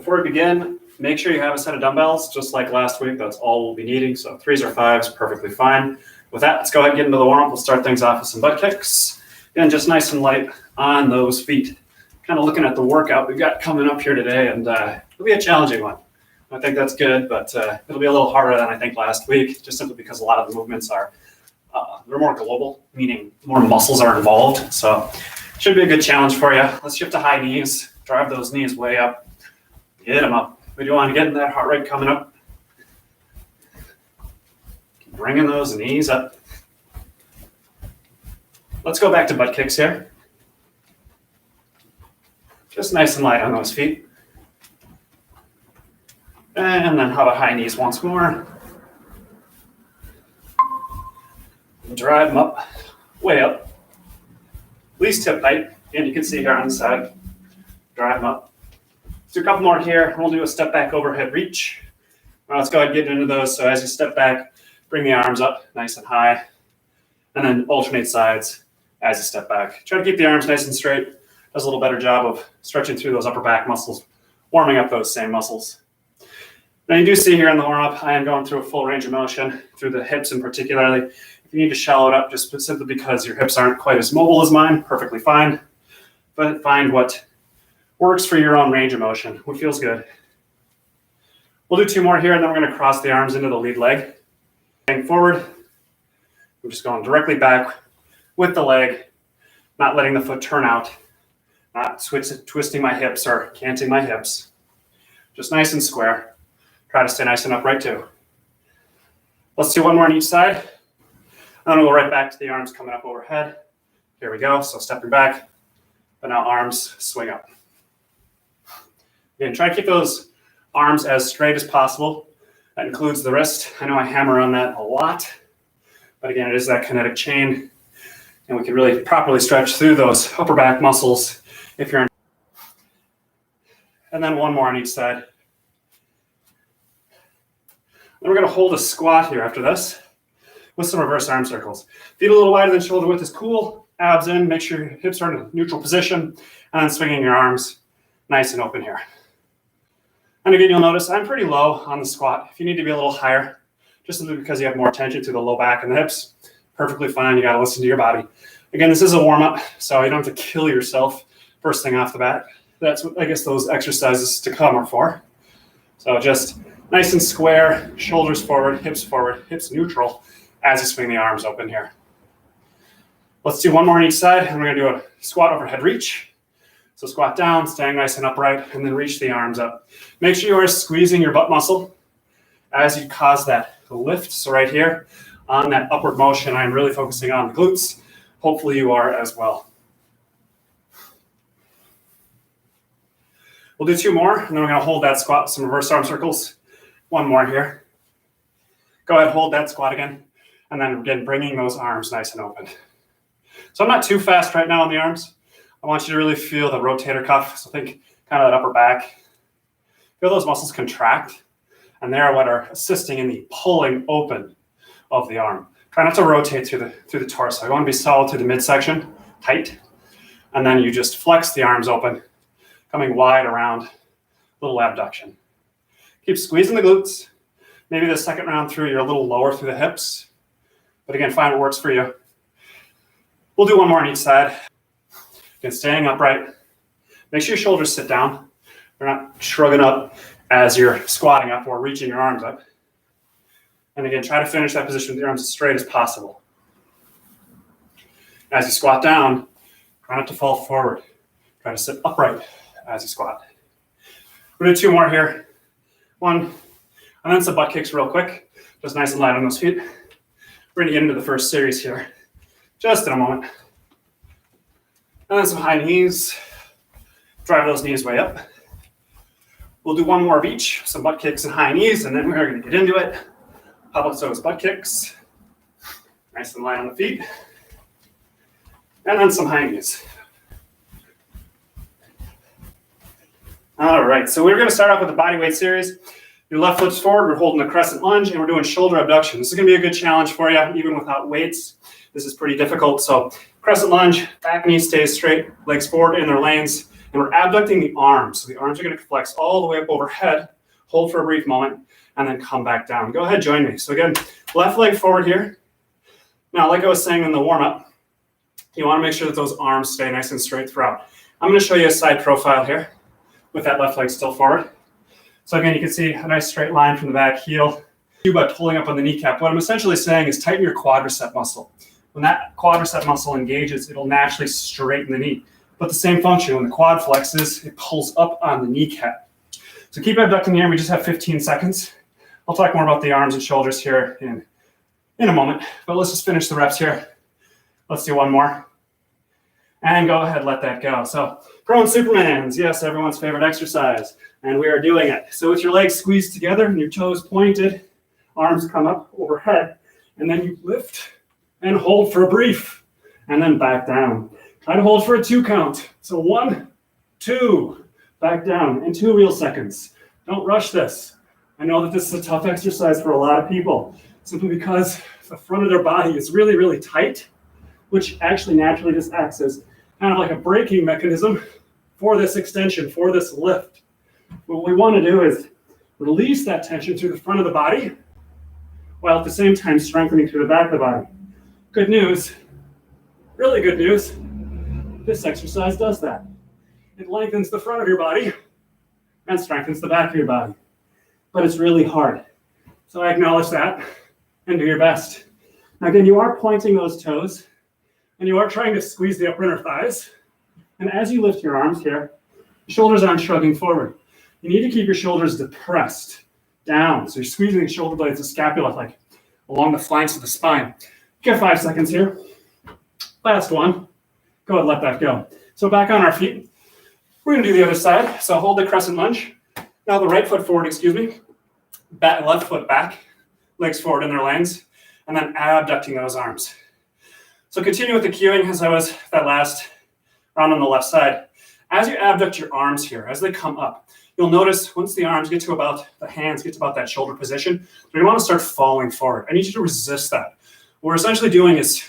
Before we begin, make sure you have a set of dumbbells, just like last week. That's all we'll be needing. So 3s or 5s, perfectly fine. With that, let's go ahead and get into the warm-up. We'll start things off with some butt kicks. Again, just nice and light on those feet. Kind of looking at the workout we've got coming up here today, and it'll be a challenging one. I think that's good, but it'll be a little harder than I think last week, just simply because a lot of the movements are they're more global, meaning more muscles are involved. So should be a good challenge for you. Let's shift to high knees. Drive those knees way up. Get them up. We do want to get in that heart rate coming up. Keep bringing those knees up. Let's go back to butt kicks here. Just nice and light on those feet. And then how about high knees once more. Drive them up, way up. At least hip height. And you can see here on the side. Drive them up. Let's do a couple more here, and we'll do a step back overhead reach. All right, let's go ahead and get into those. So as you step back, bring the arms up nice and high, and then alternate sides as you step back. Try to keep the arms nice and straight. Does a little better job of stretching through those upper back muscles, warming up those same muscles. Now you do see here in the warm-up, I am going through a full range of motion, through the hips in particularly. If you need to shallow it up just simply because your hips aren't quite as mobile as mine, perfectly fine. But find what works for your own range of motion, what feels good. We'll do 2 more here, and then we're going to cross the arms into the lead leg. Hang forward. I'm just going directly back with the leg, not letting the foot turn out, not twisting my hips or canting my hips. Just nice and square. Try to stay nice and upright too. Let's do 1 more on each side. And then we'll go right back to the arms coming up overhead. Here we go. So stepping back, but now arms swing up. Again, try to keep those arms as straight as possible. That includes the wrist. I know I hammer on that a lot, but again, it is that kinetic chain, and we can really properly stretch through those upper back muscles if you're in. And then 1 more on each side. Then we're going to hold a squat here after this with some reverse arm circles. Feet a little wider than shoulder width is cool. Abs in, make sure your hips are in a neutral position, and then swinging your arms nice and open here. And again, you'll notice I'm pretty low on the squat. If you need to be a little higher, just simply because you have more tension to the low back and the hips, perfectly fine. You got to listen to your body. Again, this is a warm-up, so you don't have to kill yourself first thing off the bat. That's what I guess those exercises to come are for. So just nice and square, shoulders forward, hips neutral as you swing the arms open here. Let's do 1 more on each side, and we're going to do a squat overhead reach. So squat down, staying nice and upright, and then reach the arms up. Make sure you are squeezing your butt muscle as you cause that lift. So right here, on that upward motion, I'm really focusing on the glutes. Hopefully you are as well. We'll do 2 more, and then we're going to hold that squat with some reverse arm circles. 1 more here. Go ahead, hold that squat again, and then again, bringing those arms nice and open. So I'm not too fast right now on the arms. I want you to really feel the rotator cuff. So think kind of that upper back. Feel those muscles contract, and they're what are assisting in the pulling open of the arm. Try not to rotate through the torso. You want to be solid through the midsection, tight, and then you just flex the arms open, coming wide around, little abduction. Keep squeezing the glutes. Maybe the second round through, you're a little lower through the hips, but again, find what works for you. We'll do 1 more on each side. Again, staying upright. Make sure your shoulders sit down. They're not shrugging up as you're squatting up or reaching your arms up. And again, try to finish that position with your arms as straight as possible. As you squat down, try not to fall forward. Try to sit upright as you squat. We're going to do 2 more here. 1, and then some butt kicks real quick. Just nice and light on those feet. We're going to get into the first series here. Just in a moment. And then some high knees. Drive those knees way up. We'll do 1 more of each, some butt kicks and high knees, and then we're going to get into it. How about those butt kicks? Nice and light on the feet. And then some high knees. All right, so we're going to start off with the body weight series. Your left foot's forward, we're holding the crescent lunge, and we're doing shoulder abduction. This is going to be a good challenge for you, even without weights. This is pretty difficult. So crescent lunge, back knee stays straight, legs forward in their lanes, And we're abducting the arms. So the arms are going to flex all the way up overhead, hold for a brief moment, and then come back down. Go ahead, join me. So again, left leg forward here. Now, like I was saying in the warm-up, you want to make sure that those arms stay nice and straight throughout. I'm going to show you a side profile here with that left leg still forward. So again, you can see a nice straight line from the back heel by pulling up on the kneecap. What I'm essentially saying is tighten your quadricep muscle. When that quadricep muscle engages, it'll naturally straighten the knee. But the same function, when the quad flexes, it pulls up on the kneecap. So keep abducting here. We just have 15 seconds. I'll talk more about the arms and shoulders here in a moment, but let's just finish the reps here. Let's do one more. And go ahead, let that go. So prone Supermans, yes, everyone's favorite exercise, and we are doing it. So with your legs squeezed together and your toes pointed, arms come up overhead, and then you lift and hold for a brief, and then back down. Try to hold for a 2 count. So 1, 2, back down in 2 real seconds. Don't rush this. I know that this is a tough exercise for a lot of people, simply because the front of their body is really, really tight, which actually naturally just acts as kind of like a braking mechanism for this extension, for this lift. What we want to do is release that tension through the front of the body, while at the same time strengthening through the back of the body. Good news, really good news, this exercise does that. It lengthens the front of your body and strengthens the back of your body. But it's really hard. So I acknowledge that and do your best. Now again, you are pointing those toes and you are trying to squeeze the upper inner thighs. And as you lift your arms here, your shoulders aren't shrugging forward. You need to keep your shoulders depressed down. So you're squeezing the shoulder blades, the scapula, like along the flanks of the spine. Get 5 seconds here. Last one. Go ahead, let that go. So back on our feet. We're going to do the other side. So hold the crescent lunge. Now the right foot forward, left foot back, legs forward in their lanes, and then abducting those arms. So continue with the cueing as I was that last round on the left side. As you abduct your arms here, as they come up, you'll notice once the arms get to about, the hands get to about that shoulder position, we want to start falling forward. I need you to resist that. What we're essentially doing is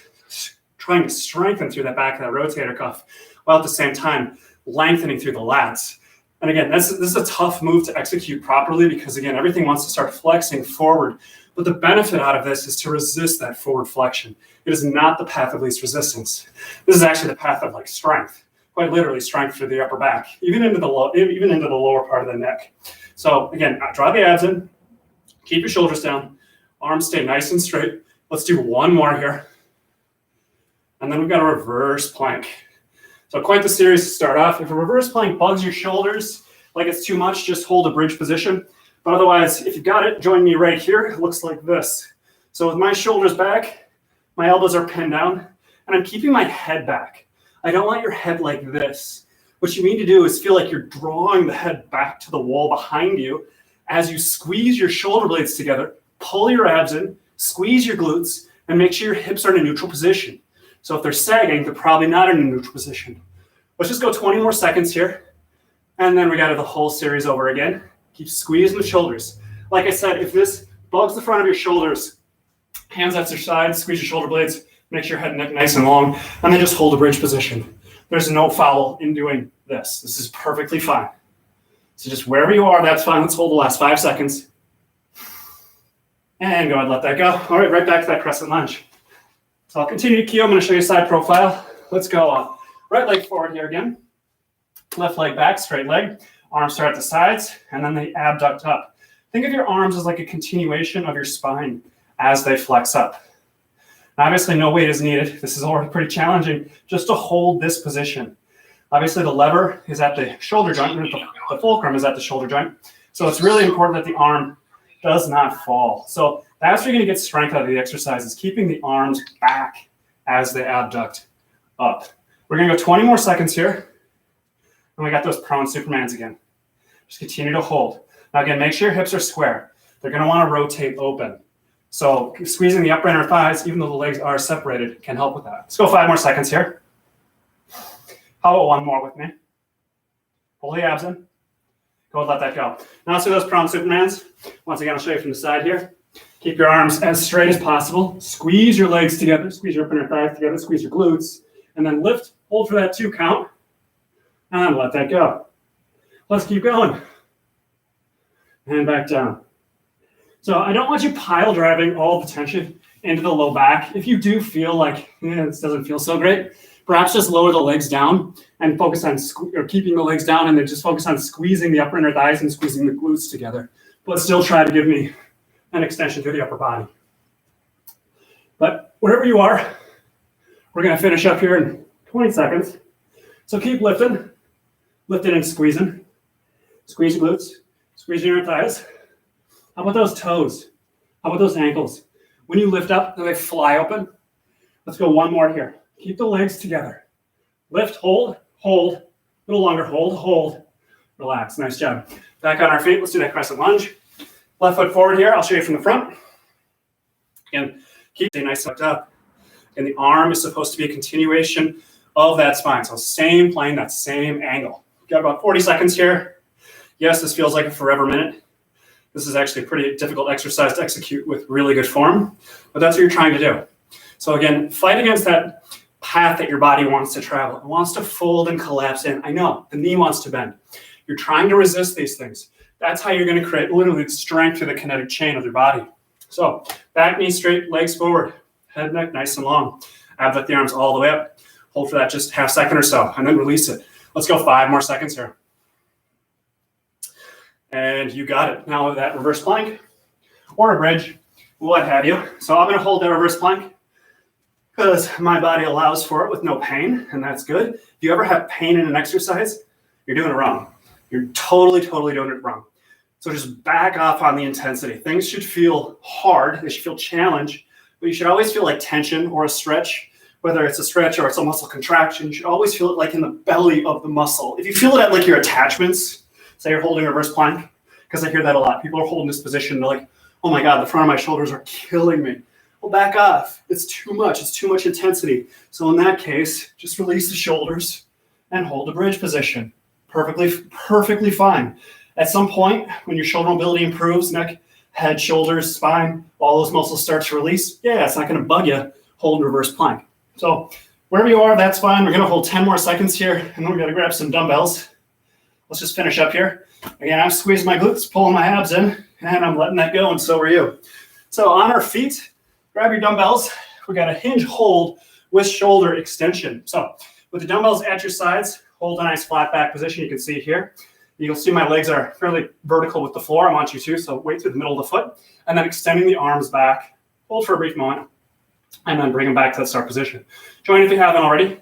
trying to strengthen through that back of that rotator cuff, while at the same time lengthening through the lats. And again, this is a tough move to execute properly because, again, everything wants to start flexing forward. But the benefit out of this is to resist that forward flexion. It is not the path of least resistance. This is actually the path of like strength, quite literally strength through the upper back, even into the lower part of the neck. So again, draw the abs in, keep your shoulders down, arms stay nice and straight. Let's do one more here. And then we've got a reverse plank. So quite the series to start off. If a reverse plank bugs your shoulders like it's too much, just hold a bridge position. But otherwise, if you've got it, join me right here. It looks like this. So with my shoulders back, my elbows are pinned down, and I'm keeping my head back. I don't want your head like this. What you need to do is feel like you're drawing the head back to the wall behind you as you squeeze your shoulder blades together, pull your abs in, squeeze your glutes, and make sure your hips are in a neutral position. So if they're sagging, they're probably not in a neutral position. Let's just go 20 more seconds here. And then we got to the whole series over again. Keep squeezing the shoulders. Like I said, if this bugs the front of your shoulders, hands at your sides, squeeze your shoulder blades, make your head and neck nice and long, and then just hold a bridge position. There's no foul in doing this. This is perfectly fine. So just wherever you are, that's fine. Let's hold the last 5 seconds. And go ahead and let that go. All right, right back to that crescent lunge. So I'll continue to cue. I'm going to show you a side profile. Let's go on. Right leg forward here again. Left leg back, straight leg. Arms start at the sides, and then they abduct up. Think of your arms as like a continuation of your spine as they flex up. Now, obviously, no weight is needed. This is already pretty challenging just to hold this position. Obviously, the lever is at the shoulder joint, and the fulcrum is at the shoulder joint. So it's really important that the arm does not fall. So that's where you're going to get strength out of the exercise, is keeping the arms back as they abduct up. We're going to go 20 more seconds here. And we got those prone Supermans again. Just continue to hold. Now again, make sure your hips are square. They're going to want to rotate open. So squeezing the upper inner thighs, even though the legs are separated, can help with that. Let's go 5 more seconds here. How about one more with me? Pull the abs in. Go and let that go. Now let's do those prone Supermans. Once again, I'll show you from the side here. Keep your arms as straight as possible. Squeeze your legs together. Squeeze your upper inner thighs together. Squeeze your glutes. And then lift. Hold for that 2 count. and let that go. Let's keep going. And back down. So I don't want you pile driving all the tension into the low back. If you do feel like this doesn't feel so great, perhaps just lower the legs down and focus on keeping the legs down, and then just focus on squeezing the upper inner thighs and squeezing the glutes together. But still try to give me an extension through the upper body. But wherever you are, we're going to finish up here in 20 seconds. So keep lifting and squeezing. Squeeze your glutes, squeeze your inner thighs. How about those toes? How about those ankles? When you lift up, do they fly open? Let's go one more here. Keep the legs together. Lift, hold, hold. A little longer, hold, hold. Relax, nice job. Back on our feet, let's do that crescent lunge. Left foot forward here, I'll show you from the front. Again, keep it nice tucked up. And the arm is supposed to be a continuation of that spine. So same plane, that same angle. Got about 40 seconds here. Yes, this feels like a forever minute. This is actually a pretty difficult exercise to execute with really good form, but that's what you're trying to do. So again, fight against that path that your body wants to travel. It wants to fold and collapse in. I know, the knee wants to bend. You're trying to resist these things. That's how you're going to create literally strength through the kinetic chain of your body. So back knee straight, legs forward, head, neck nice and long. Abduct the arms all the way up. Hold for that just half second or so, and then release it. Let's go 5 more seconds here. And you got it. Now that reverse plank or a bridge, what have you. So I'm going to hold that reverse plank because my body allows for it with no pain, and that's good. If you ever have pain in an exercise, you're doing it wrong. You're totally doing it wrong. So just back off on the intensity. Things should feel hard. They should feel challenge, but you should always feel like tension or a stretch. Whether it's a stretch or it's a muscle contraction, you should always feel it like in the belly of the muscle. If you feel it at like your attachments, say you're holding a reverse plank, because I hear that a lot. People are holding this position, they're like, oh my God, the front of my shoulders are killing me. Well, back off. It's too much. It's too much intensity. So in that case, just release the shoulders and hold the bridge position. Perfectly fine. At some point, when your shoulder mobility improves, neck, head, shoulders, spine, all those muscles start to release, yeah, it's not going to bug you. Hold reverse plank. So wherever you are, that's fine. We're going to hold 10 more seconds here, and then we're going to grab some dumbbells. Let's just finish up here. Again, I'm squeezing my glutes, pulling my abs in, and I'm letting that go, and so are you. So on our feet, grab your dumbbells. We got a hinge hold with shoulder extension. So with the dumbbells at your sides, hold a nice flat back position. You can see here. You'll see my legs are fairly vertical with the floor. I want you to, so weight through the middle of the foot, and then extending the arms back. Hold for a brief moment, and then bring them back to the start position. Join if you haven't already.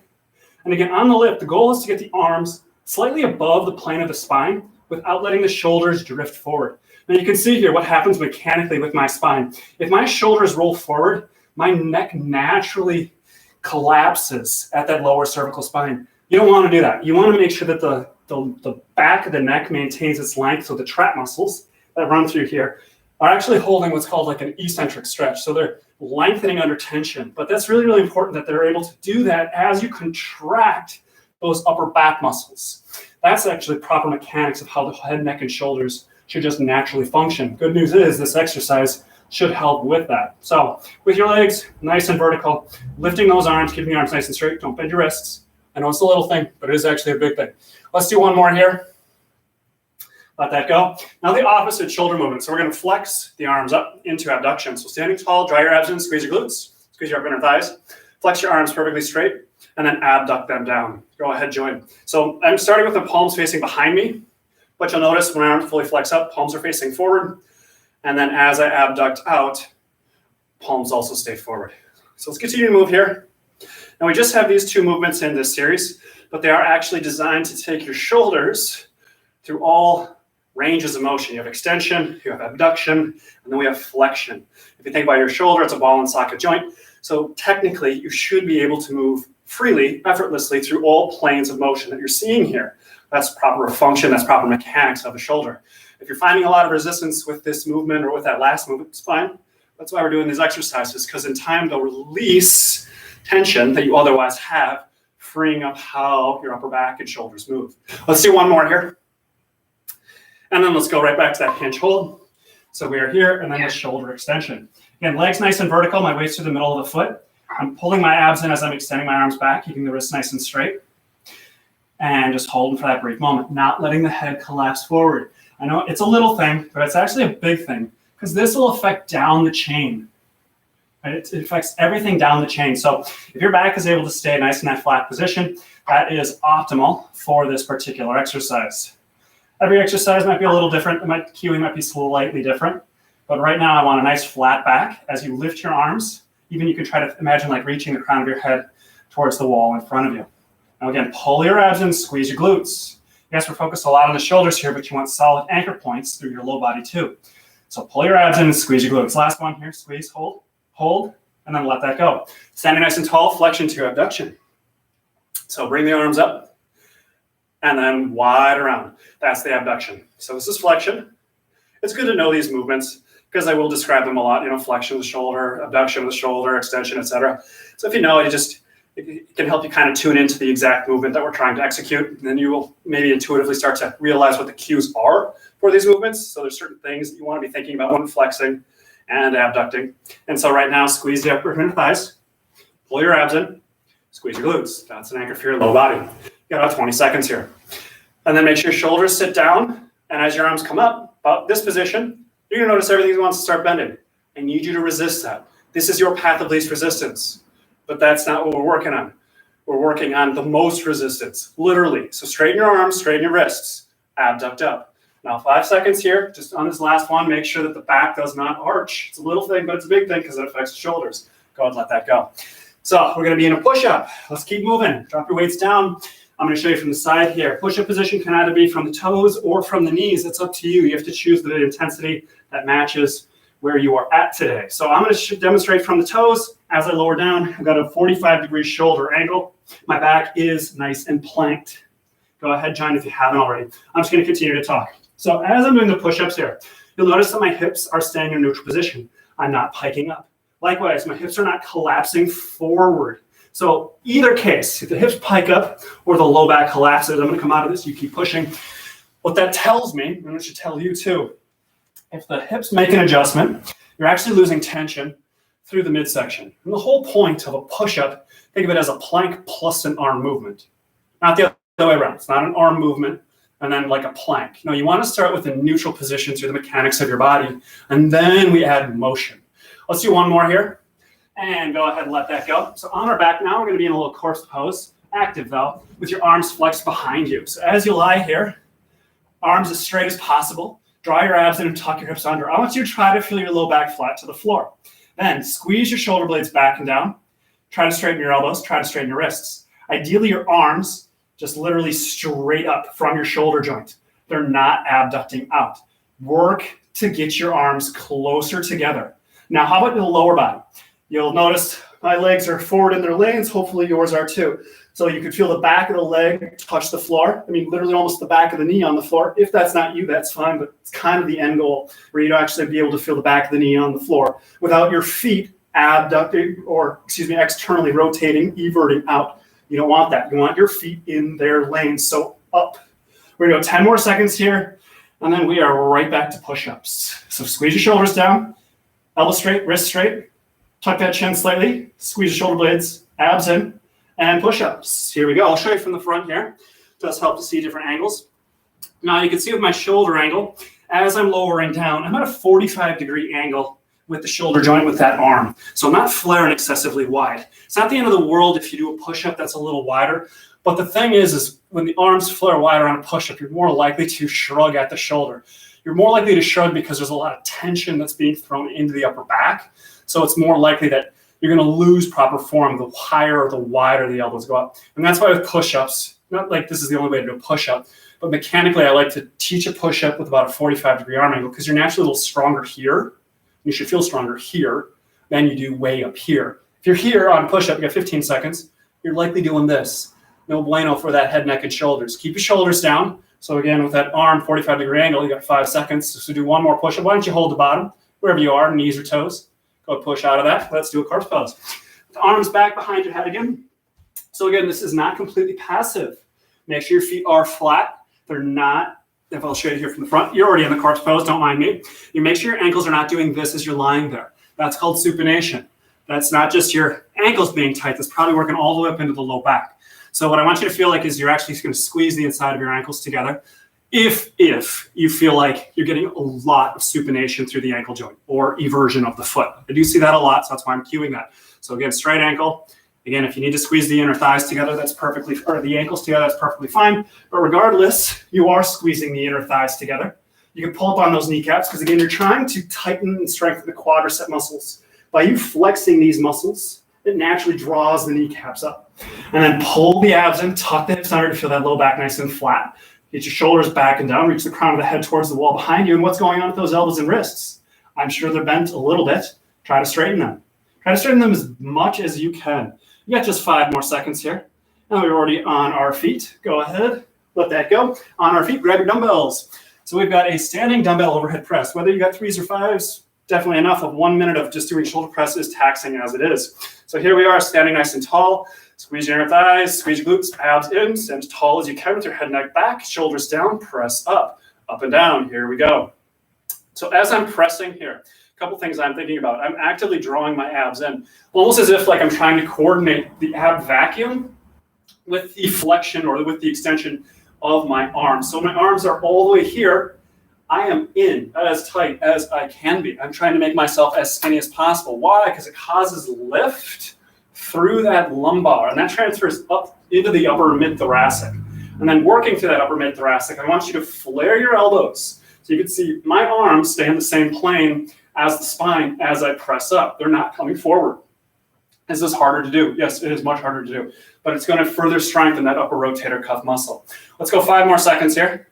And again, on the lift, the goal is to get the arms slightly above the plane of the spine without letting the shoulders drift forward. Now you can see here what happens mechanically with my spine. If my shoulders roll forward, my neck naturally collapses at that lower cervical spine. You don't want to do that. You want to make sure that the back of the neck maintains its length, so the trap muscles that run through here are actually holding what's called like an eccentric stretch. So they're lengthening under tension. But that's really important that they're able to do that as you contract those upper back muscles. That's actually proper mechanics of how the head, neck, and shoulders should just naturally function. Good news is this exercise should help with that. So with your legs nice and vertical, lifting those arms, keeping the arms nice and straight. Don't bend your wrists. I know it's a little thing, but it is actually a big thing. Let's do one more here. Let that go. Now the opposite shoulder movement. So we're going to flex the arms up into abduction. So standing tall, draw your abs in, squeeze your glutes, squeeze your upper inner thighs, flex your arms perfectly straight, and then abduct them down. Go ahead, join. So I'm starting with the palms facing behind me, but you'll notice when my arms fully flex up, palms are facing forward. And then as I abduct out, palms also stay forward. So let's continue to move here. Now we just have these two movements in this series, but they are actually designed to take your shoulders through all ranges of motion. You have extension, you have abduction, and then we have flexion. If you think about your shoulder, it's a ball and socket joint. So technically, you should be able to move freely, effortlessly through all planes of motion that you're seeing here. That's proper function, that's proper mechanics of the shoulder. If you're finding a lot of resistance with this movement or with that last movement, it's fine. That's why we're doing these exercises, because in time they'll release tension that you otherwise have, freeing up how your upper back and shoulders move. Let's do one more here. And then let's go right back to that hinge hold. So we are here, and then the shoulder extension. Again, legs nice and vertical, my weight's through the middle of the foot. I'm pulling my abs in as I'm extending my arms back, keeping the wrists nice and straight. and just holding for that brief moment, not letting the head collapse forward. I know it's a little thing, but it's actually a big thing because this will affect down the chain. Right? It affects everything down the chain. So if your back is able to stay nice in that flat position, that is optimal for this particular exercise. Every exercise might be a little different. Cueing might be slightly different. But right now I want a nice flat back as you lift your arms. Even you can try to imagine like reaching the crown of your head towards the wall in front of you. Now again, pull your abs in, squeeze your glutes. Yes, we're focused a lot on the shoulders here, but you want solid anchor points through your low body too. So pull your abs in and squeeze your glutes. Last one here, squeeze, hold, and then let that go. Standing nice and tall, flexion to abduction. So bring the arms up and then wide around. That's the abduction. So this is flexion. It's good to know these movements because I will describe them a lot, flexion of the shoulder, abduction of the shoulder, extension, etc. So if you know it, it can help you kind of tune into the exact movement that we're trying to execute. And then you will maybe intuitively start to realize what the cues are for these movements. So there's certain things that you want to be thinking about when flexing and abducting. And so right now, squeeze the upper inner thighs, pull your abs in, squeeze your glutes. That's an anchor for your low body. You got about 20 seconds here. And then make sure your shoulders sit down. And as your arms come up, about this position, you're going to notice everything wants to start bending. I need you to resist that. This is your path of least resistance. But that's not what we're working on. We're working on the most resistance, literally. So straighten your arms, straighten your wrists, abduct up. Now 5 seconds here, just on this last one, make sure that the back does not arch. It's a little thing, but it's a big thing because it affects the shoulders. Go ahead and let that go. So we're going to be in a push-up. Let's keep moving. Drop your weights down. I'm going to show you from the side here. Push-up position can either be from the toes or from the knees. It's up to you. You have to choose the intensity that matches where you are at today. So I'm going to demonstrate from the toes. As I lower down, I've got a 45-degree shoulder angle. My back is nice and planked. Go ahead, John, if you haven't already. I'm just going to continue to talk. So as I'm doing the push-ups here, you'll notice that my hips are staying in a neutral position. I'm not piking up. Likewise, my hips are not collapsing forward. So either case, if the hips pike up or the low back collapses, I'm going to come out of this, you keep pushing. What that tells me, and it should tell you too, if the hips make an adjustment, you're actually losing tension through the midsection. And the whole point of a push-up, think of it as a plank plus an arm movement. Not the other way around. It's not an arm movement and then like a plank. No, you want to start with a neutral position through the mechanics of your body, and then we add motion. Let's do one more here. And go ahead and let that go. So on our back now, we're going to be in a little corpse pose. Active though, with your arms flexed behind you. So as you lie here, arms as straight as possible. Draw your abs in and tuck your hips under. I want you to try to feel your low back flat to the floor. Then squeeze your shoulder blades back and down. Try to straighten your elbows. Try to straighten your wrists. Ideally, your arms just literally straight up from your shoulder joint. They're not abducting out. Work to get your arms closer together. Now, how about the lower body? You'll notice my legs are forward in their lanes. Hopefully yours are too. So you can feel the back of the leg touch the floor. I mean, literally almost the back of the knee on the floor. If that's not you, that's fine, but it's kind of the end goal where you'd actually be able to feel the back of the knee on the floor without your feet abducting externally rotating, everting out. You don't want that. You want your feet in their lanes. So up. We're going to go 10 more seconds here, and then we are right back to push-ups. So squeeze your shoulders down, elbow straight, wrist straight. Tuck that chin slightly, squeeze the shoulder blades, abs in, and push-ups. Here we go. I'll show you from the front here. It does help to see different angles. Now you can see with my shoulder angle, as I'm lowering down, I'm at a 45-degree angle with the shoulder joint with that arm. So I'm not flaring excessively wide. It's not the end of the world if you do a push-up that's a little wider. But the thing is when the arms flare wider on a push-up, you're more likely to shrug at the shoulder. You're more likely to shrug because there's a lot of tension that's being thrown into the upper back. So it's more likely that you're going to lose proper form the higher or the wider the elbows go up. And that's why with push-ups, not like this is the only way to do a push-up, but mechanically I like to teach a push-up with about a 45-degree arm angle because you're naturally a little stronger here. You should feel stronger here than you do way up here. If you're here on push-up, you got 15 seconds, you're likely doing this. No bueno for that head, neck, and shoulders. Keep your shoulders down. So again, with that arm 45-degree angle, you got 5 seconds. So do one more push-up. Why don't you hold the bottom, wherever you are, knees or toes. Go push out of that. Let's do a corpse pose. The arms back behind your head again. So again, this is not completely passive. Make sure your feet are flat. They're not, if I'll show you here from the front, you're already in the corpse pose, don't mind me. You make sure your ankles are not doing this as you're lying there. That's called supination. That's not just your ankles being tight. That's probably working all the way up into the low back. So what I want you to feel like is you're actually going to squeeze the inside of your ankles together. If you feel like you're getting a lot of supination through the ankle joint or eversion of the foot. I do see that a lot, so that's why I'm cueing that. So again, straight ankle. Again, if you need to squeeze the inner thighs together, that's perfectly, or the ankles together, that's perfectly fine. But regardless, you are squeezing the inner thighs together. You can pull up on those kneecaps because again, you're trying to tighten and strengthen the quadricep muscles. By you flexing these muscles, it naturally draws the kneecaps up. And then pull the abs in, tuck the hips under to feel that low back nice and flat. Get your shoulders back and down, reach the crown of the head towards the wall behind you. And what's going on with those elbows and wrists? I'm sure they're bent a little bit. Try to straighten them. Try to straighten them as much as you can. You got just 5 more seconds here. Now we're already on our feet. Go ahead, let that go. On our feet, grab your dumbbells. So we've got a standing dumbbell overhead press. Whether you got 3s or 5s, definitely enough of 1 minute of just doing shoulder press is taxing as it is. So here we are, standing nice and tall. Squeeze your inner thighs, squeeze your glutes, abs in, stand as tall as you can with your head and neck back, shoulders down, press up and down. Here we go. So as I'm pressing here, a couple things I'm thinking about. I'm actively drawing my abs in, almost as if like I'm trying to coordinate the ab vacuum with the flexion or with the extension of my arms. So my arms are all the way here. I am in as tight as I can be. I'm trying to make myself as skinny as possible. Why? Because it causes lift through that lumbar, and that transfers up into the upper mid-thoracic. And then working through that upper mid-thoracic, I want you to flare your elbows. So you can see my arms stay in the same plane as the spine as I press up. They're not coming forward. Is this harder to do? Yes, it is much harder to do, but it's going to further strengthen that upper rotator cuff muscle. Let's go 5 more seconds here.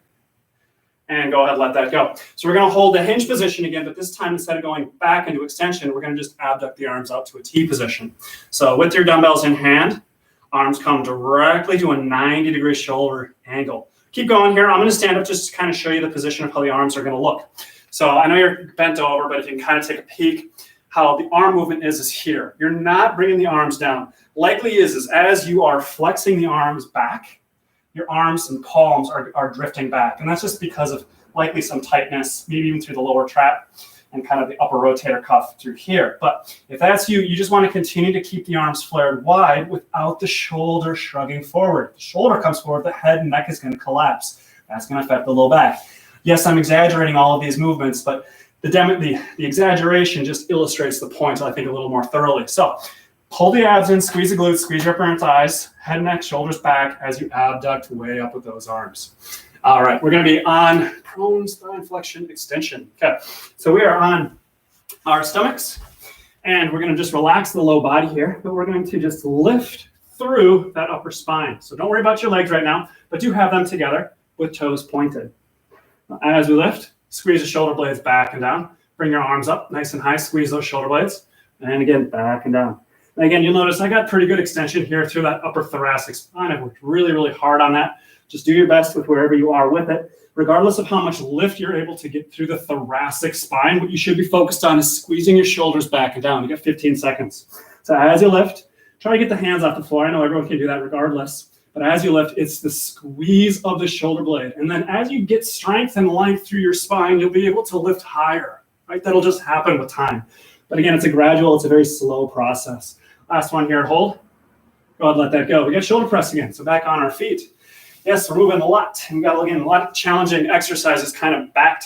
And go ahead, let that go. So we're going to hold the hinge position again, but this time instead of going back into extension, we're going to just abduct the arms out to a T position. So with your dumbbells in hand, arms come directly to a 90-degree shoulder angle. Keep going here. I'm going to stand up just to kind of show you the position of how the arms are going to look. So I know you're bent over, but if you can kind of take a peek, how the arm movement is here. You're not bringing the arms down. Likely is as you are flexing the arms back, your arms and palms are drifting back. And that's just because of likely some tightness, maybe even through the lower trap and kind of the upper rotator cuff through here. But if that's you, you just want to continue to keep the arms flared wide without the shoulder shrugging forward. If the shoulder comes forward, the head and neck is going to collapse. That's going to affect the low back. Yes, I'm exaggerating all of these movements, but the exaggeration just illustrates the point, I think, a little more thoroughly. So pull the abs in, squeeze the glutes, squeeze your upper and thighs, head and neck, shoulders back as you abduct way up with those arms. All right, we're going to be on prone spine flexion extension. Okay, so we are on our stomachs, and we're going to just relax the low body here, but we're going to just lift through that upper spine. So don't worry about your legs right now, but do have them together with toes pointed. As we lift, squeeze the shoulder blades back and down. Bring your arms up nice and high, squeeze those shoulder blades, and again, back and down. And again, you'll notice I got pretty good extension here through that upper thoracic spine. I've worked really, really hard on that. Just do your best with wherever you are with it. Regardless of how much lift you're able to get through the thoracic spine, what you should be focused on is squeezing your shoulders back and down. You got 15 seconds. So as you lift, try to get the hands off the floor. I know everyone can do that regardless. But as you lift, it's the squeeze of the shoulder blade. And then as you get strength and length through your spine, you'll be able to lift higher, right? That'll just happen with time. But again, it's a very slow process. Last one here, hold. Go ahead, let that go. We got shoulder press again, so back on our feet. Yes, we're moving a lot. And we got, again, a lot of challenging exercises kind of backed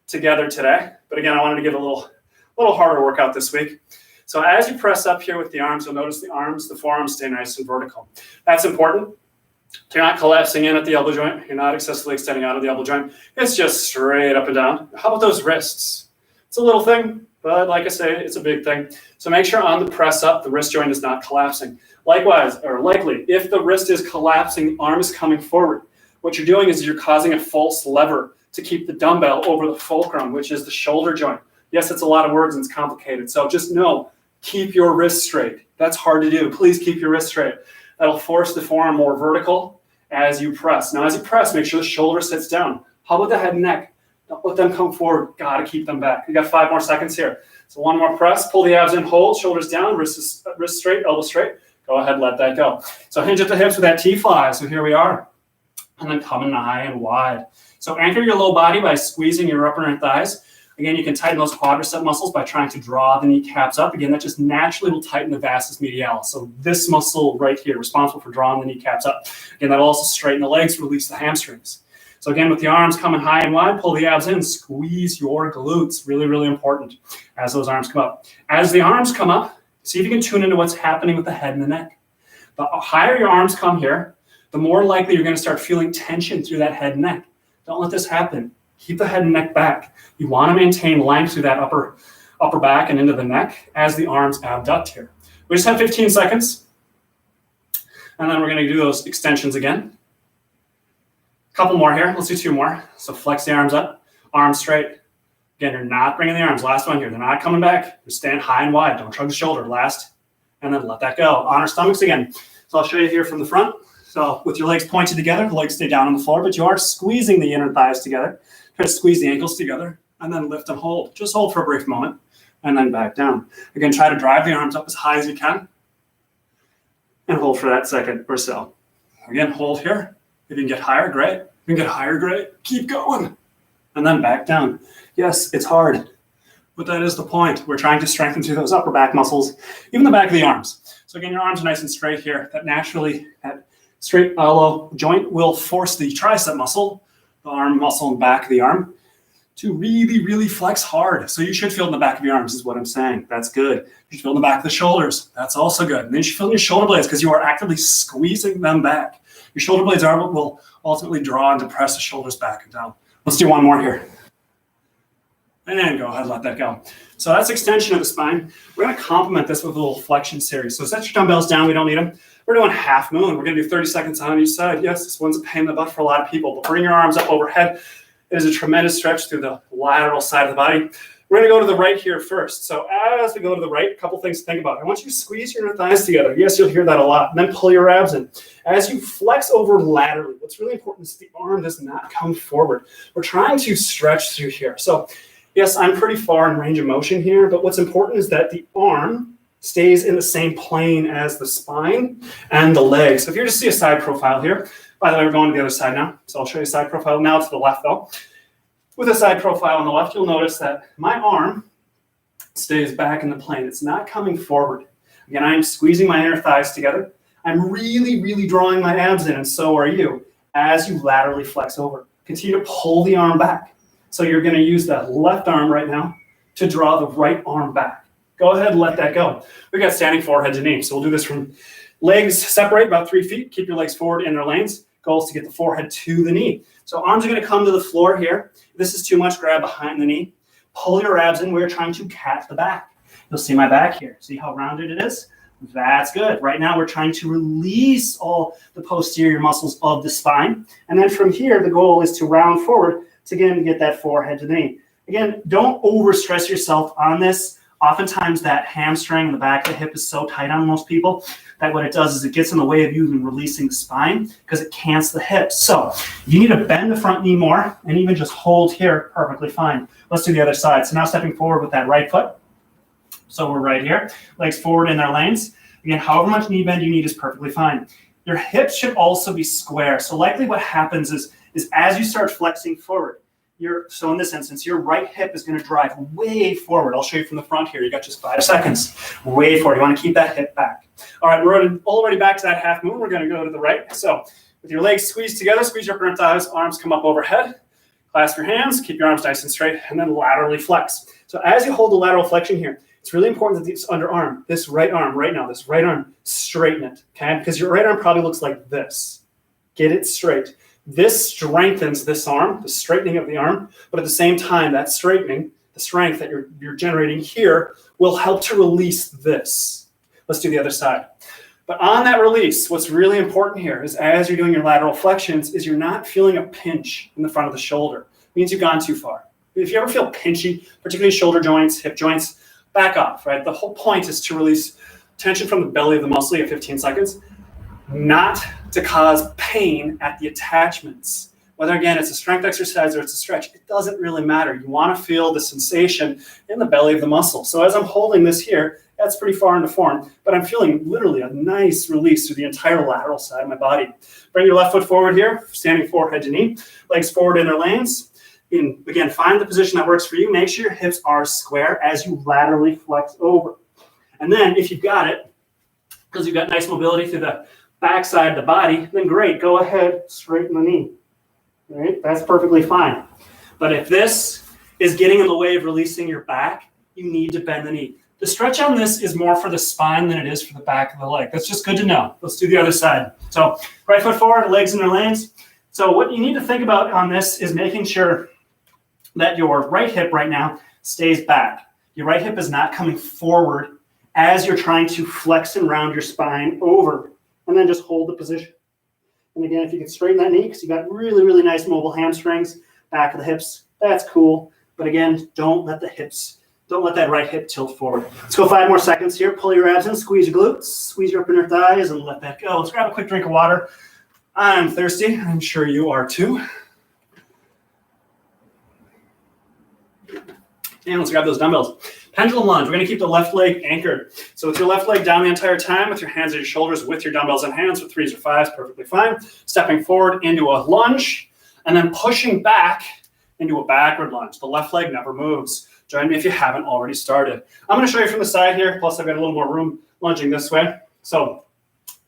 together today. But again, I wanted to give a little harder workout this week. So as you press up here with the arms, you'll notice the forearms stay nice and vertical. That's important. You're not collapsing in at the elbow joint. You're not excessively extending out of the elbow joint. It's just straight up and down. How about those wrists? It's a little thing, but like I say, it's a big thing. So make sure on the press up, the wrist joint is not collapsing. Likewise, or likely, if the wrist is collapsing, the arm is coming forward. What you're doing is you're causing a false lever to keep the dumbbell over the fulcrum, which is the shoulder joint. Yes, it's a lot of words and it's complicated. So just know, keep your wrist straight. That's hard to do. Please keep your wrist straight. That'll force the forearm more vertical as you press. Now, as you press, make sure the shoulder sits down. How about the head and neck? Don't let them come forward. Got to keep them back. You got 5 more seconds here. So one more press. Pull the abs in, hold, shoulders down, wrist straight, elbow straight. Go ahead, let that go. So hinge at the hips with that T-fly. So here we are. And then coming high and wide. So anchor your low body by squeezing your upper and thighs. Again, you can tighten those quadricep muscles by trying to draw the kneecaps up. Again, that just naturally will tighten the vastus medialis. So this muscle right here, responsible for drawing the kneecaps up. Again, that'll also straighten the legs, release the hamstrings. So again, with the arms coming high and wide, pull the abs in, squeeze your glutes. Really, really important as those arms come up. As the arms come up, see if you can tune into what's happening with the head and the neck. The higher your arms come here, the more likely you're going to start feeling tension through that head and neck. Don't let this happen. Keep the head and neck back. You want to maintain length through that upper back and into the neck as the arms abduct here. We just have 15 seconds. And then we're going to do those extensions again. Couple more here. Let's do 2 more. So flex the arms up, arms straight. Again, you're not bringing the arms. Last one here. They're not coming back. Just stand high and wide. Don't shrug the shoulder. Last. And then let that go. On our stomachs again. So I'll show you here from the front. So with your legs pointed together, the legs stay down on the floor, but you are squeezing the inner thighs together. Try to squeeze the ankles together and then lift and hold. Just hold for a brief moment and then back down. Again, try to drive the arms up as high as you can and hold for that second or so. Again, hold here. If you can get higher, great. If you can get higher, great. Keep going. And then back down. Yes, it's hard, but that is the point. We're trying to strengthen through those upper back muscles, even the back of the arms. So again, your arms are nice and straight here. That naturally, that straight elbow joint will force the tricep muscle, the arm muscle and back of the arm, to really, really flex hard. So you should feel in the back of your arms is what I'm saying. That's good. You should feel in the back of the shoulders. That's also good. And then you should feel in your shoulder blades because you are actively squeezing them back. Your shoulder blades will ultimately draw and depress the shoulders back and down. Let's do one more here. And go ahead, let that go. So that's extension of the spine. We're going to complement this with a little flexion series. So set your dumbbells down. We don't need them. We're doing half moon. We're going to do 30 seconds on each side. Yes, this one's a pain in the butt for a lot of people, but bring your arms up overhead. It is a tremendous stretch through the lateral side of the body. We're going to go to the right here first. So as we go to the right, a couple things to think about. I want you to squeeze your inner thighs together. Yes, you'll hear that a lot. And then pull your abs in. As you flex over laterally, what's really important is the arm does not come forward. We're trying to stretch through here. So yes, I'm pretty far in range of motion here, but what's important is that the arm stays in the same plane as the spine and the legs. So if you just see a side profile here, by the way, we're going to the other side now. So I'll show you a side profile now to the left though. With a side profile on the left, you'll notice that my arm stays back in the plane. It's not coming forward. Again, I'm squeezing my inner thighs together. I'm really, really drawing my abs in, and so are you, as you laterally flex over. Continue to pull the arm back. So you're going to use that left arm right now to draw the right arm back. Go ahead and let that go. We've got standing forehead to knee. So we'll do this from legs separate about 3 feet. Keep your legs forward in their lanes. Goal is to get the forehead to the knee. So arms are going to come to the floor here. If this is too much, grab behind the knee. Pull your abs in. We're trying to cat the back. You'll see my back here. See how rounded it is? That's good. Right now, we're trying to release all the posterior muscles of the spine. And then from here, the goal is to round forward to, again, get that forehead to the knee. Again, don't overstress yourself on this. Oftentimes, that hamstring in the back of the hip is so tight on most people that what it does is it gets in the way of you even releasing the spine because it cants the hips. So you need to bend the front knee more and even just hold here perfectly fine. Let's do the other side. So now stepping forward with that right foot. So we're right here, legs forward in their lanes. Again, however much knee bend you need is perfectly fine. Your hips should also be square. So likely what happens is as you start flexing forward, so in this instance, your right hip is going to drive way forward. I'll show you from the front here. You got just 5 seconds. Way forward. You want to keep that hip back. All right, we're already back to that half moon. We're going to go to the right. So with your legs squeezed together, squeeze your upper thighs, arms come up overhead. Clasp your hands, keep your arms nice and straight, and then laterally flex. So as you hold the lateral flexion here, it's really important that this underarm, this right arm right now, this right arm, straighten it, okay? Because your right arm probably looks like this. Get it straight. This strengthens this arm, the straightening of the arm, but at the same time, that straightening, the strength that you're generating here will help to release this. Let's do the other side. But on that release, what's really important here is as you're doing your lateral flexions is you're not feeling a pinch in the front of the shoulder. It means you've gone too far. If you ever feel pinchy, particularly shoulder joints, hip joints, back off, right? The whole point is to release tension from the belly of the muscle. You have 15 seconds. Not to cause pain at the attachments. Whether, again, it's a strength exercise or it's a stretch, it doesn't really matter. You want to feel the sensation in the belly of the muscle. So as I'm holding this here, that's pretty far into form, but I'm feeling literally a nice release through the entire lateral side of my body. Bring your left foot forward here, standing forehead to knee, legs forward in their lanes. Again, find the position that works for you. Make sure your hips are square as you laterally flex over. And then if you've got it, because you've got nice mobility through the backside of the body, then great, go ahead, straighten the knee. All right, that's perfectly fine. But if this is getting in the way of releasing your back, you need to bend the knee. The stretch on this is more for the spine than it is for the back of the leg. That's just good to know. Let's do the other side. So right foot forward, legs in their lanes. So what you need to think about on this is making sure that your right hip right now stays back. Your right hip is not coming forward as you're trying to flex and round your spine over, and then just hold the position. And again, if you can straighten that knee, because you got really, really nice mobile hamstrings, back of the hips, that's cool. But again, don't let that right hip tilt forward. Let's go 5 more seconds here. Pull your abs in, squeeze your glutes, squeeze your upper inner thighs, and let that go. Let's grab a quick drink of water. I'm thirsty. I'm sure you are too. And let's grab those dumbbells. Pendulum lunge. We're going to keep the left leg anchored. So with your left leg down the entire time, with your hands at your shoulders, with your dumbbells in hands, with 3s or 5s, perfectly fine. Stepping forward into a lunge, and then pushing back into a backward lunge. The left leg never moves. Join me if you haven't already started. I'm going to show you from the side here, plus I've got a little more room lunging this way. So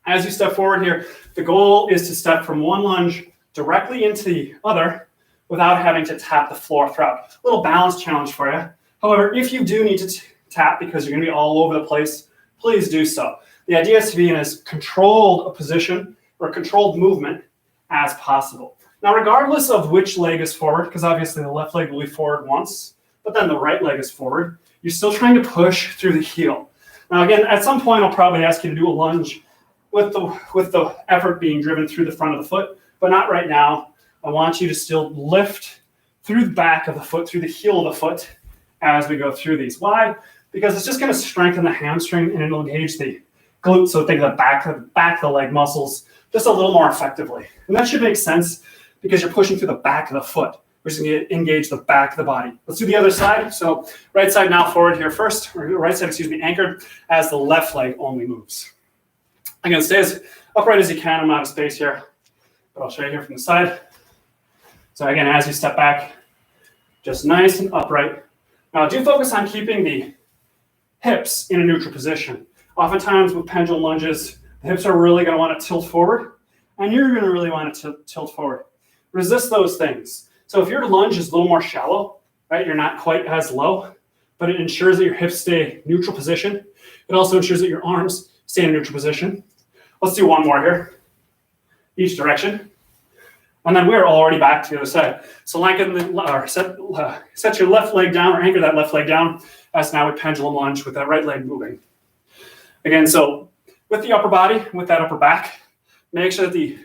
as you step forward here, the goal is to step from one lunge directly into the other without having to tap the floor throughout. A little balance challenge for you. However, if you do need to tap because you're going to be all over the place, please do so. The idea is to be in as controlled a position or controlled movement as possible. Now, regardless of which leg is forward, because obviously the left leg will be forward once, but then the right leg is forward, you're still trying to push through the heel. Now, again, at some point, I'll probably ask you to do a lunge with the effort being driven through the front of the foot, but not right now. I want you to still lift through the back of the foot, through the heel of the foot as we go through these. Why? Because it's just going to strengthen the hamstring and it'll engage the glutes, so think of the back of the leg muscles just a little more effectively. And that should make sense because you're pushing through the back of the foot, which is going to engage the back of the body. Let's do the other side. So right side now forward here first, or right side, anchored as the left leg only moves. Again, stay as upright as you can. I'm out of space here, but I'll show you here from the side. So again, as you step back, just nice and upright. Now do focus on keeping the hips in a neutral position. Oftentimes with pendulum lunges, the hips are really going to want to tilt forward, and you're going to really want to tilt forward. Resist those things. So if your lunge is a little more shallow, right, you're not quite as low, but it ensures that your hips stay neutral position. It also ensures that your arms stay in neutral position. Let's do one more here, each direction. And then we're already back to the other side. So set your left leg down or anchor that left leg down as now we pendulum lunge with that right leg moving. Again, so with the upper body, with that upper back, make sure that the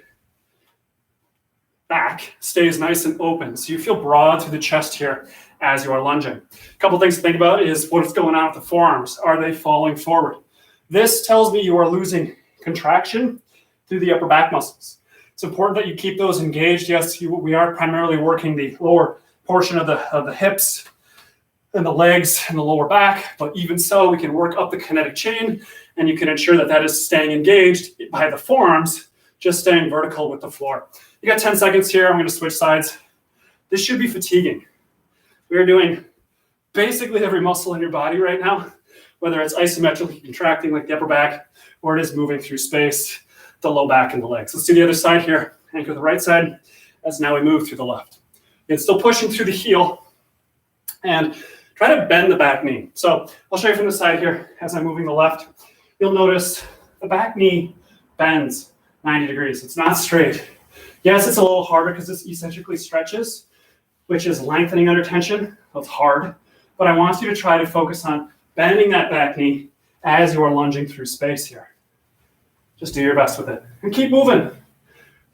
back stays nice and open. So you feel broad through the chest here as you are lunging. A couple things to think about is what's going on with the forearms. Are they falling forward? This tells me you are losing contraction through the upper back muscles. It's important that you keep those engaged. Yes, we are primarily working the lower portion of the hips and the legs and the lower back, but even so, we can work up the kinetic chain, and you can ensure that that is staying engaged by the forearms, just staying vertical with the floor. You got 10 seconds here. I'm going to switch sides. This should be fatiguing. We are doing basically every muscle in your body right now, whether it's isometrically contracting like the upper back, or it is moving through space, the low back and the legs. Let's do the other side here. Anchor the right side as now we move through the left. It's still pushing through the heel and try to bend the back knee. So I'll show you from the side here as I'm moving the left. You'll notice the back knee bends 90 degrees. It's not straight. Yes, it's a little harder because it eccentrically stretches, which is lengthening under tension. That's hard. But I want you to try to focus on bending that back knee as you are lunging through space here. Just do your best with it. And keep moving.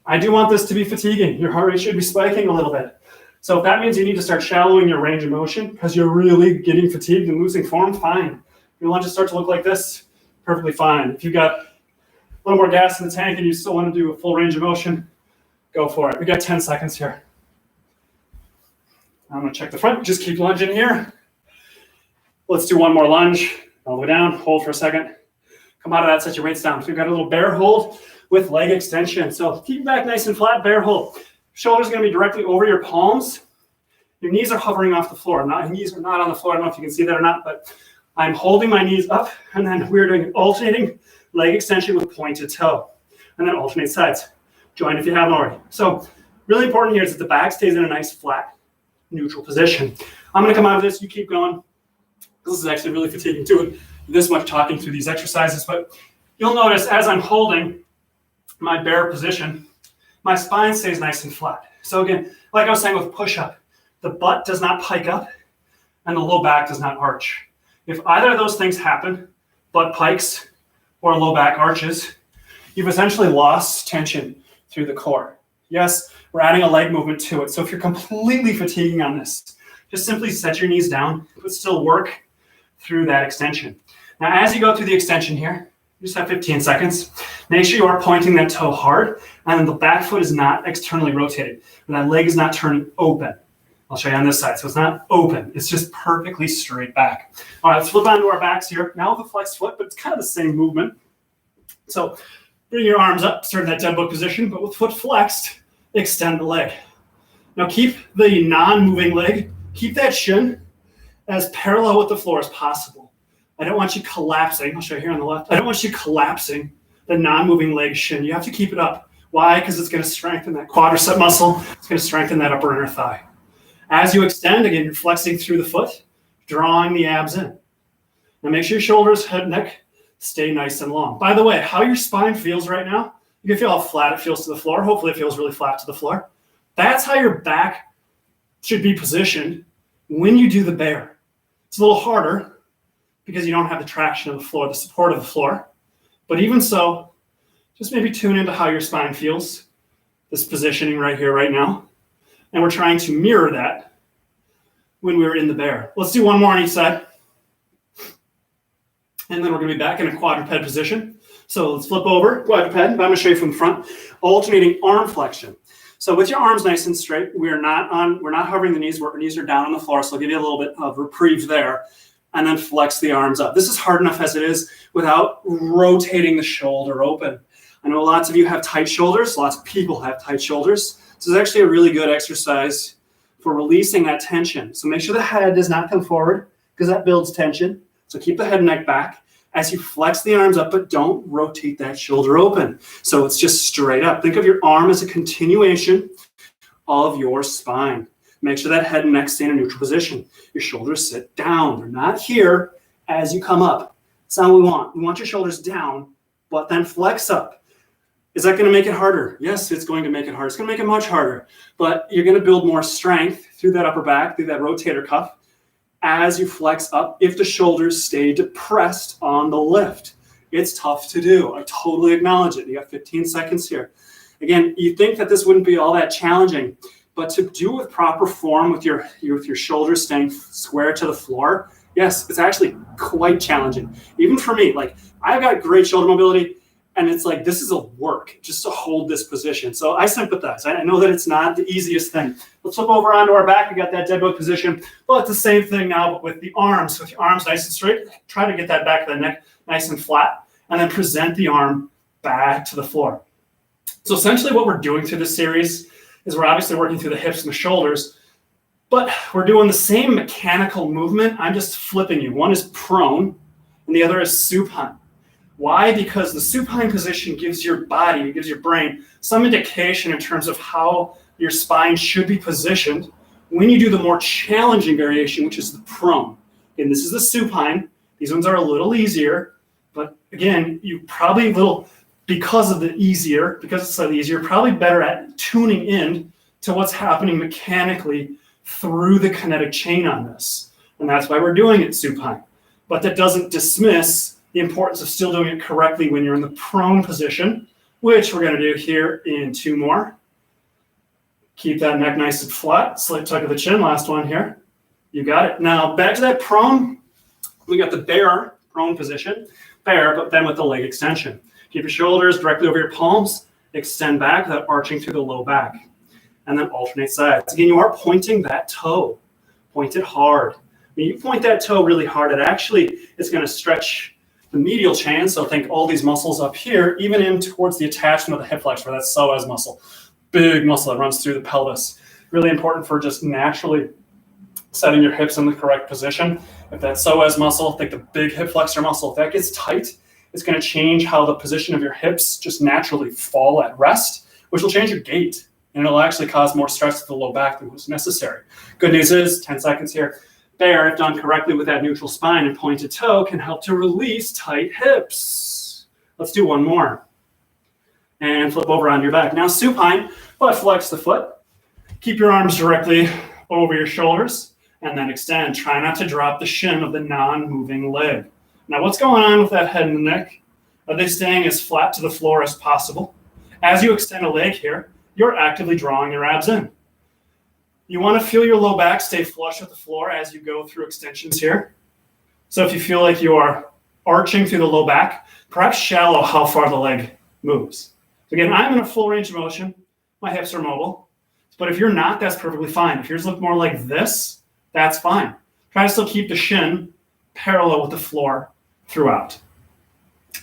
I do want this to be fatiguing. Your heart rate should be spiking a little bit. So if that means you need to start shallowing your range of motion because you're really getting fatigued and losing form, fine. If your lunges start to look like this, perfectly fine. If you've got a little more gas in the tank and you still want to do a full range of motion, go for it. We got 10 seconds here. I'm going to check the front. Just keep lunging here. Let's do one more lunge. All the way down. Hold for a second. Come out of that, set your weights down. So we've got a little bear hold with leg extension. So keep your back nice and flat, bear hold. Shoulders are going to be directly over your palms. Your knees are hovering off the floor. Your knees are not on the floor. I don't know if you can see that or not, but I'm holding my knees up, and then we're doing alternating leg extension with pointed toe, and then alternate sides. Join if you haven't already. So really important here is that the back stays in a nice flat, neutral position. I'm going to come out of this. You keep going. This is actually really fatiguing doing this much talking through these exercises, but you'll notice as I'm holding my bear position, my spine stays nice and flat. So again, like I was saying with push-up, the butt does not pike up and the low back does not arch. If either of those things happen, butt pikes or low back arches, you've essentially lost tension through the core. Yes, we're adding a leg movement to it. So if you're completely fatiguing on this, just simply set your knees down, but still work through that extension. Now, as you go through the extension here, you just have 15 seconds. Make sure you are pointing that toe hard, and then the back foot is not externally rotated, and that leg is not turning open. I'll show you on this side. So it's not open. It's just perfectly straight back. All right, let's flip onto our backs here. Now with a flexed foot, but it's kind of the same movement. So bring your arms up, start in that dead bug position, but with foot flexed, extend the leg. Now keep the non-moving leg, keep that shin as parallel with the floor as possible. I don't want you collapsing. I'll show you here on the left. I don't want you collapsing the non-moving leg shin. You have to keep it up. Why? Because it's going to strengthen that quadricep muscle. It's going to strengthen that upper inner thigh. As you extend, again, you're flexing through the foot, drawing the abs in. Now make sure your shoulders, head, neck stay nice and long. By the way, how your spine feels right now, you can feel how flat it feels to the floor. Hopefully it feels really flat to the floor. That's how your back should be positioned when you do the bear. It's a little harder because you don't have the traction of the floor, the support of the floor. But even so, just maybe tune into how your spine feels, this positioning right here, right now. And we're trying to mirror that when we're in the bear. Let's do one more on each side. And then we're going to be back in a quadruped position. So let's flip over, quadruped, but I'm going to show you from the front, alternating arm flexion. So with your arms nice and straight, we're not hovering the knees, our knees are down on the floor, so I'll give you a little bit of reprieve there, and then flex the arms up. This is hard enough as it is without rotating the shoulder open. I know lots of you have tight shoulders, lots of people have tight shoulders. This is actually a really good exercise for releasing that tension. So make sure the head does not come forward because that builds tension. So keep the head and neck back as you flex the arms up, but don't rotate that shoulder open. So it's just straight up. Think of your arm as a continuation of your spine. Make sure that head and neck stay in a neutral position. Your shoulders sit down. They're not here as you come up. That's not what we want. We want your shoulders down, but then flex up. Is that going to make it harder? Yes, it's going to make it harder. It's going to make it much harder, but you're going to build more strength through that upper back, through that rotator cuff, as you flex up if the shoulders stay depressed on the lift. It's tough to do. I totally acknowledge it. You got 15 seconds here. Again, you think that this wouldn't be all that challenging, but to do with proper form with your shoulders staying square to the floor, yes, it's actually quite challenging. Even for me, like I've got great shoulder mobility, and it's like, this is a work just to hold this position. So I sympathize. I know that it's not the easiest thing. Let's flip over onto our back. We got that dead bug position. Well, it's the same thing now, but with the arms. So with your arms nice and straight, try to get that back of the neck nice and flat, and then present the arm back to the floor. So essentially what we're doing through this series is we're obviously working through the hips and the shoulders, but we're doing the same mechanical movement. I'm just flipping you. One is prone, and the other is supine. Why? Because the supine position gives your body, gives your brain some indication in terms of how your spine should be positioned when you do the more challenging variation, which is the prone. And this is the supine. These ones are a little easier, but again, you probably because it's slightly easier, probably better at tuning in to what's happening mechanically through the kinetic chain on this. And that's why we're doing it supine. But that doesn't dismiss the importance of still doing it correctly when you're in the prone position, which we're going to do here in 2 more. Keep that neck nice and flat. Slight tuck of the chin. Last one here. You got it. Now back to that prone. We got the bear prone position. Bear, but then with the leg extension. Keep your shoulders directly over your palms. Extend back without arching through the low back. And then alternate sides. Again, you are pointing that toe. Point it hard. When you point that toe really hard, it actually is going to stretch the medial chain, so think all these muscles up here, even in towards the attachment of the hip flexor, that's psoas muscle, big muscle that runs through the pelvis. Really important for just naturally setting your hips in the correct position. If that psoas muscle, like the big hip flexor muscle, if that gets tight, it's going to change how the position of your hips just naturally fall at rest, which will change your gait. And it'll actually cause more stress to the low back than was necessary. Good news is, 10 seconds here, bear, if done correctly with that neutral spine and pointed toe, can help to release tight hips. Let's do one more. And flip over on your back. Now supine, but flex the foot. Keep your arms directly over your shoulders, and then extend. Try not to drop the shin of the non-moving leg. Now what's going on with that head and the neck? Are they staying as flat to the floor as possible? As you extend a leg here, you're actively drawing your abs in. You want to feel your low back stay flush with the floor as you go through extensions here. So if you feel like you are arching through the low back, perhaps shallow how far the leg moves. So again, I'm in a full range of motion. My hips are mobile. But if you're not, that's perfectly fine. If yours look more like this, that's fine. Try to still keep the shin parallel with the floor throughout.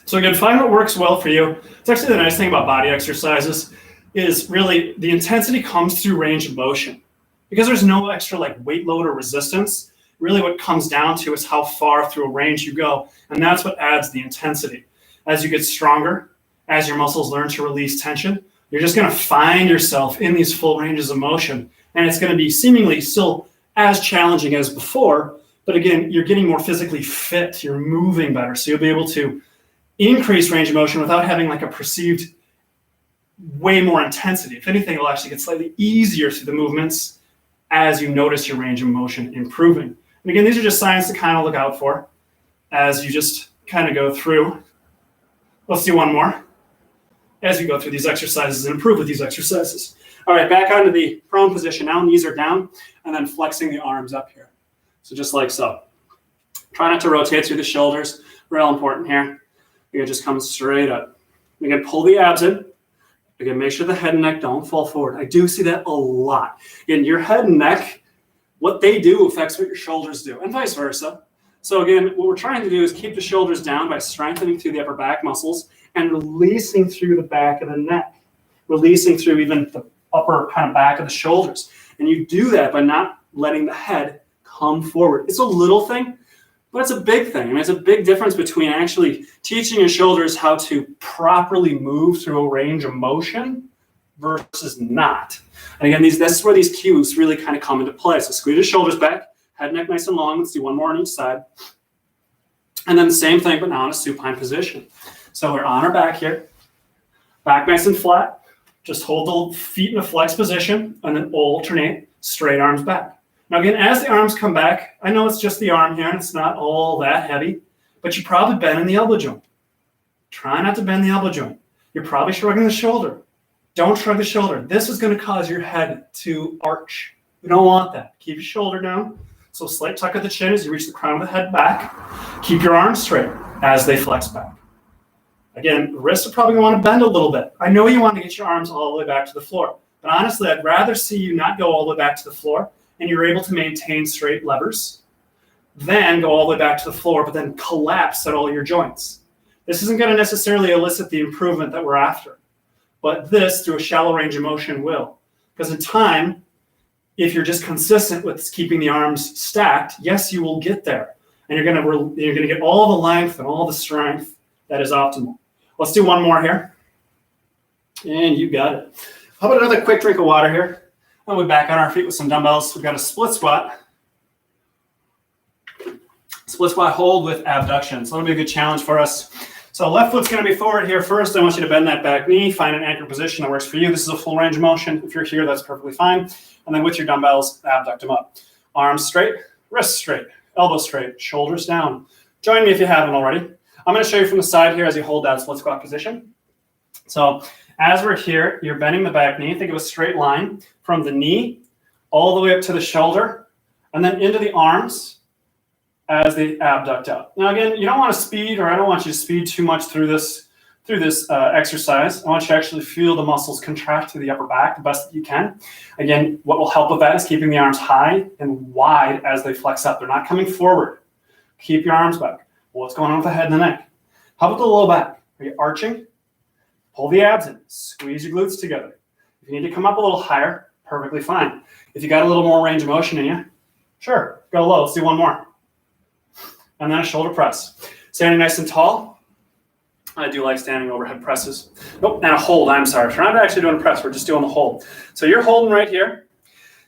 So again, find what works well for you. It's actually the nice thing about body exercises is really the intensity comes through range of motion. Because there's no extra like weight load or resistance, really what comes down to is how far through a range you go. And that's what adds the intensity. As you get stronger, as your muscles learn to release tension, you're just going to find yourself in these full ranges of motion. And it's going to be seemingly still as challenging as before. But again, you're getting more physically fit. You're moving better. So you'll be able to increase range of motion without having like a perceived way more intensity. If anything, it'll actually get slightly easier through the movements as you notice your range of motion improving. And again, these are just signs to kind of look out for as you just kind of go through. Let's do one more as you go through these exercises and improve with these exercises. All right, back onto the prone position now. Knees are down and then flexing the arms up here. So just like so. Try not to rotate through the shoulders. Real important here. Again, just come straight up. Again, pull the abs in. Again, make sure the head and neck don't fall forward. I do see that a lot. Again, your head and neck, what they do affects what your shoulders do, and vice versa. So again, what we're trying to do is keep the shoulders down by strengthening through the upper back muscles and releasing through the back of the neck, releasing through even the upper kind of back of the shoulders. And you do that by not letting the head come forward. It's a little thing, but it's a big thing. I mean, it's a big difference between actually teaching your shoulders how to properly move through a range of motion versus not. And again, this is where these cues really kind of come into play. So squeeze your shoulders back, head, neck nice and long. Let's do one more on each side. And then the same thing, but now in a supine position. So we're on our back here, back nice and flat. Just hold the feet in a flex position and then alternate straight arms back. Now again, as the arms come back, I know it's just the arm here and it's not all that heavy, but you probably bend in the elbow joint. Try not to bend the elbow joint. You're probably shrugging the shoulder. Don't shrug the shoulder. This is going to cause your head to arch. We don't want that. Keep your shoulder down. So slight tuck of the chin as you reach the crown of the head back. Keep your arms straight as they flex back. Again, the wrists are probably going to want to bend a little bit. I know you want to get your arms all the way back to the floor, but honestly, I'd rather see you not go all the way back to the floor and you're able to maintain straight levers, then go all the way back to the floor, but then collapse at all your joints. This isn't going to necessarily elicit the improvement that we're after, but this, through a shallow range of motion, will. Because in time, if you're just consistent with keeping the arms stacked, yes, you will get there. And you're going to get all the length and all the strength that is optimal. Let's do one more here. And you got it. How about another quick drink of water here? And we're back on our feet with some dumbbells. We've got a split squat. Split squat hold with abduction. So that'll be a good challenge for us. So left foot's going to be forward here first. I want you to bend that back knee. Find an anchor position that works for you. This is a full range of motion. If you're here, that's perfectly fine. And then with your dumbbells, abduct them up. Arms straight, wrists straight, elbows straight, shoulders down. Join me if you haven't already. I'm going to show you from the side here as you hold that split squat position. So as we're here, you're bending the back knee. Think of a straight line from the knee all the way up to the shoulder and then into the arms as they abduct up. Now again, you don't want to speed, or I don't want you to speed too much through this exercise. I want you to actually feel the muscles contract to the upper back the best that you can. Again, what will help with that is keeping the arms high and wide as they flex up. They're not coming forward. Keep your arms back. What's going on with the head and the neck? How about the low back? Are you arching? Pull the abs in. Squeeze your glutes together. If you need to come up a little higher, perfectly fine. If you got a little more range of motion in you, Sure, go low. Let's do one more. And then a shoulder press. Standing nice and tall. I do like standing overhead presses. Nope, and a hold, I'm sorry. We're not actually doing a press, we're just doing the hold. So you're holding right here.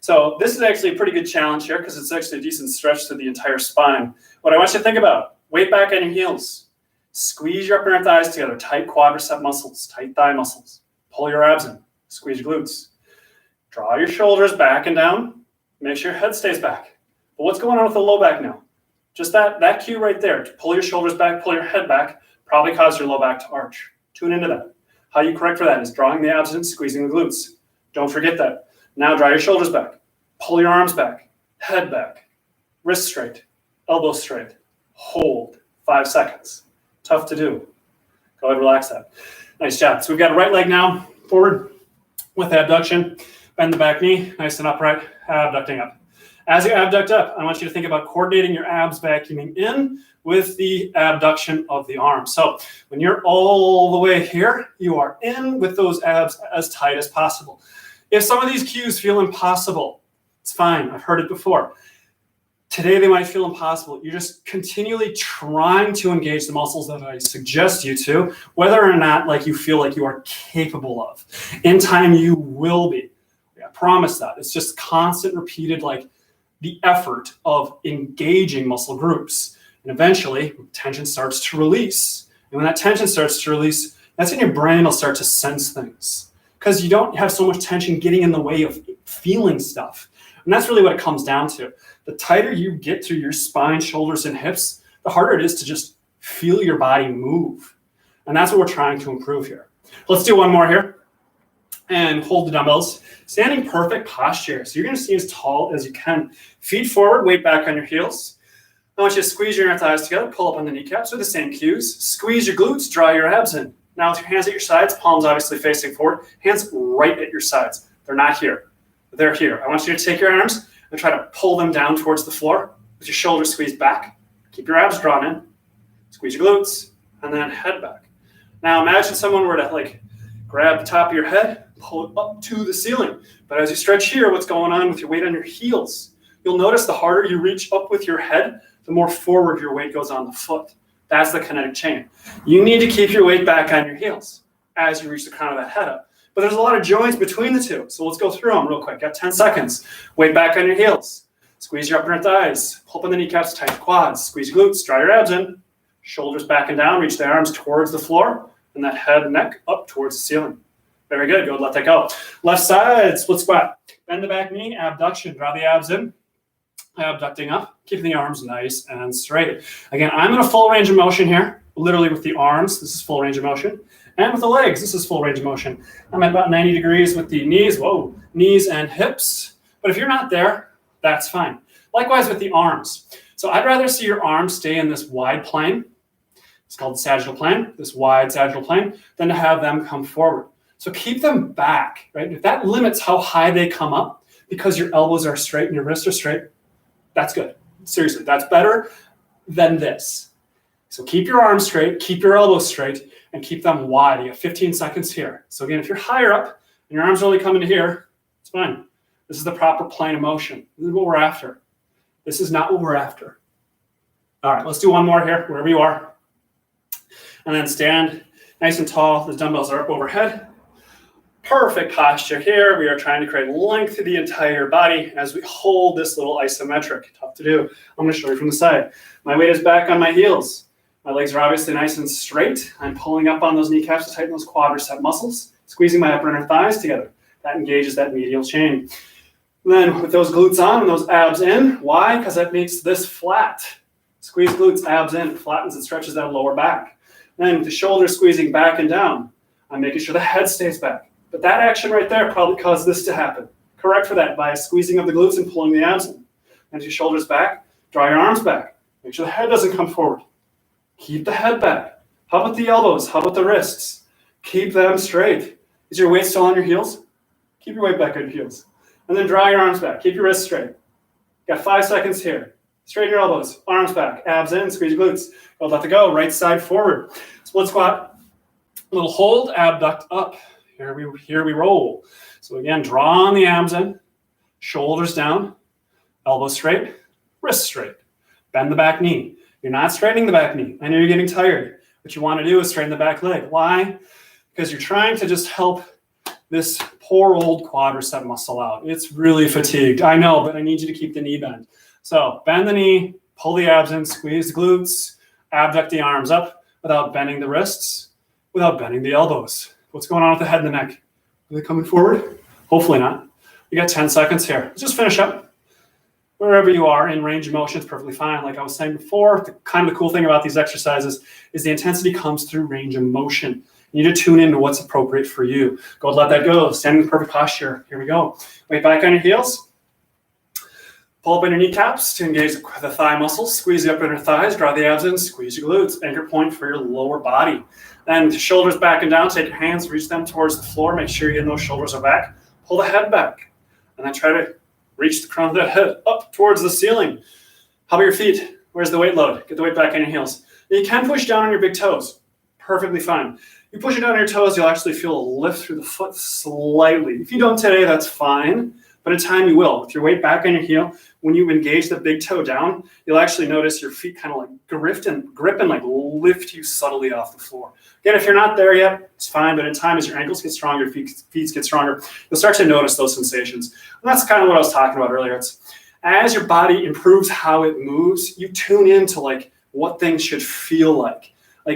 So this is actually a pretty good challenge here because it's actually a decent stretch to the entire spine. What I want you to think about, weight back on your heels. Squeeze your upper inner thighs together, tight quadricep muscles, tight thigh muscles. Pull your abs in, squeeze your glutes. Draw your shoulders back and down. Make sure your head stays back. But what's going on with the low back now? Just that cue right there. Pull your shoulders back, pull your head back, probably cause your low back to arch. Tune into that. How you correct for that is drawing the abs in, squeezing the glutes. Don't forget that. Now draw your shoulders back. Pull your arms back, head back, wrist straight, elbow straight. Hold, 5 seconds. Tough to do. Go ahead, relax that. Nice job. So we've got a right leg now, forward with abduction. Bend the back knee, nice and upright, abducting up. As you abduct up, I want you to think about coordinating your abs vacuuming in with the abduction of the arm. So when you're all the way here, you are in with those abs as tight as possible. If some of these cues feel impossible, it's fine. I've heard it before. Today they might feel impossible. You're just continually trying to engage the muscles that I suggest you to, whether or not like you feel like you are capable of. In time, you will be. I promise that. It's just constant, repeated, like the effort of engaging muscle groups. And eventually, tension starts to release. And when that tension starts to release, that's when your brain will start to sense things. Because you don't have so much tension getting in the way of feeling stuff. And that's really what it comes down to. The tighter you get through your spine, shoulders, and hips, the harder it is to just feel your body move. And that's what we're trying to improve here. Let's do one more here. And hold the dumbbells. Standing perfect posture. So you're going to stay as tall as you can. Feet forward, weight back on your heels. I want you to squeeze your inner thighs together, pull up on the kneecaps with the same cues. Squeeze your glutes, draw your abs in. Now with your hands at your sides, palms obviously facing forward, hands right at your sides. They're not here. They're here. I want you to take your arms and try to pull them down towards the floor with your shoulders squeezed back. Keep your abs drawn in. Squeeze your glutes, and then head back. Now imagine someone were to grab the top of your head, pull it up to the ceiling. But as you stretch here, what's going on with your weight on your heels? You'll notice the harder you reach up with your head, the more forward your weight goes on the foot. That's the kinetic chain. You need to keep your weight back on your heels as you reach the crown of that head up. But there's a lot of joints between the two. So let's go through them real quick. Got 10 seconds. Weight back on your heels. Squeeze your upper thighs. Pull up on the kneecaps, tight quads. Squeeze your glutes, draw your abs in. Shoulders back and down. Reach the arms towards the floor. And that head and neck up towards the ceiling. Very good. Go, let that go. Left side, split squat. Bend the back knee, abduction. Draw the abs in. Abducting up, keeping the arms nice and straight. Again, I'm in a full range of motion here, literally with the arms. This is full range of motion. And with the legs, this is full range of motion. I'm at about 90 degrees with the knees, knees and hips. But if you're not there, that's fine. Likewise with the arms. So I'd rather see your arms stay in this wide plane. It's called the sagittal plane, this wide sagittal plane, than to have them come forward. So keep them back, right? If that limits how high they come up because your elbows are straight and your wrists are straight, that's good. Seriously, that's better than this. So keep your arms straight, keep your elbows straight, and keep them wide. You have 15 seconds here. So again, if you're higher up and your arms are only coming to here, it's fine. This is the proper plane of motion. This is what we're after. This is not what we're after. All right, let's do one more here, wherever you are. And then stand nice and tall. The dumbbells are up overhead. Perfect posture here. We are trying to create length to the entire body as we hold this little isometric. Tough to do. I'm going to show you from the side. My weight is back on my heels. My legs are obviously nice and straight. I'm pulling up on those kneecaps to tighten those quadricep muscles, squeezing my upper inner thighs together. That engages that medial chain. Then with those glutes on and those abs in. Why? Because that makes this flat. Squeeze glutes, abs in. It flattens and stretches that lower back. Then with the shoulders squeezing back and down, I'm making sure the head stays back. But that action right there probably caused this to happen. Correct for that by squeezing of the glutes and pulling the abs in. And your shoulders back, draw your arms back. Make sure the head doesn't come forward. Keep the head back. How about the elbows? How about the wrists? Keep them straight. Is your weight still on your heels? Keep your weight back on your heels. And then draw your arms back. Keep your wrists straight. Got 5 seconds here. Straighten your elbows, arms back, abs in, squeeze your glutes. Go, let it go, right side forward. Split squat, little hold, abduct up. Here we roll. So again, draw on the abs in, shoulders down, elbows straight, wrist straight. Bend the back knee. You're not straightening the back knee. I know you're getting tired. What you want to do is straighten the back leg. Why? Because you're trying to just help this poor old quadricep muscle out. It's really fatigued. I know, but I need you to keep the knee bent. So bend the knee, pull the abs in, squeeze the glutes, abduct the arms up without bending the wrists, without bending the elbows. What's going on with the head and the neck? Are they coming forward? Hopefully not. You got 10 seconds here. Let's just finish up. Wherever you are in range of motion is perfectly fine. Like I was saying before, the cool thing about these exercises is the intensity comes through range of motion. You need to tune into what's appropriate for you. Go let that go. Standing in perfect posture. Here we go. Weight back on your heels. Pull up on your kneecaps to engage the thigh muscles. Squeeze the upper inner thighs. Draw the abs in. Squeeze your glutes. Anchor point for your lower body. Then shoulders back and down. Take your hands. Reach them towards the floor. Make sure those shoulders are back. Pull the head back. And then try to reach the crown of the head up towards the ceiling. How about your feet? Where's the weight load? Get the weight back on your heels. You can push down on your big toes. Perfectly fine. You push it down on your toes, you'll actually feel a lift through the foot slightly. If you don't today, that's fine. But in time you will. With your weight back on your heel, when you engage the big toe down, you'll actually notice your feet kind of like grip and like lift you subtly off the floor. Again, if you're not there yet, it's fine. But in time, as your ankles get stronger, feet get stronger, you'll start to notice those sensations. And that's kind of what I was talking about earlier. It's as your body improves how it moves, you tune into like what things should feel like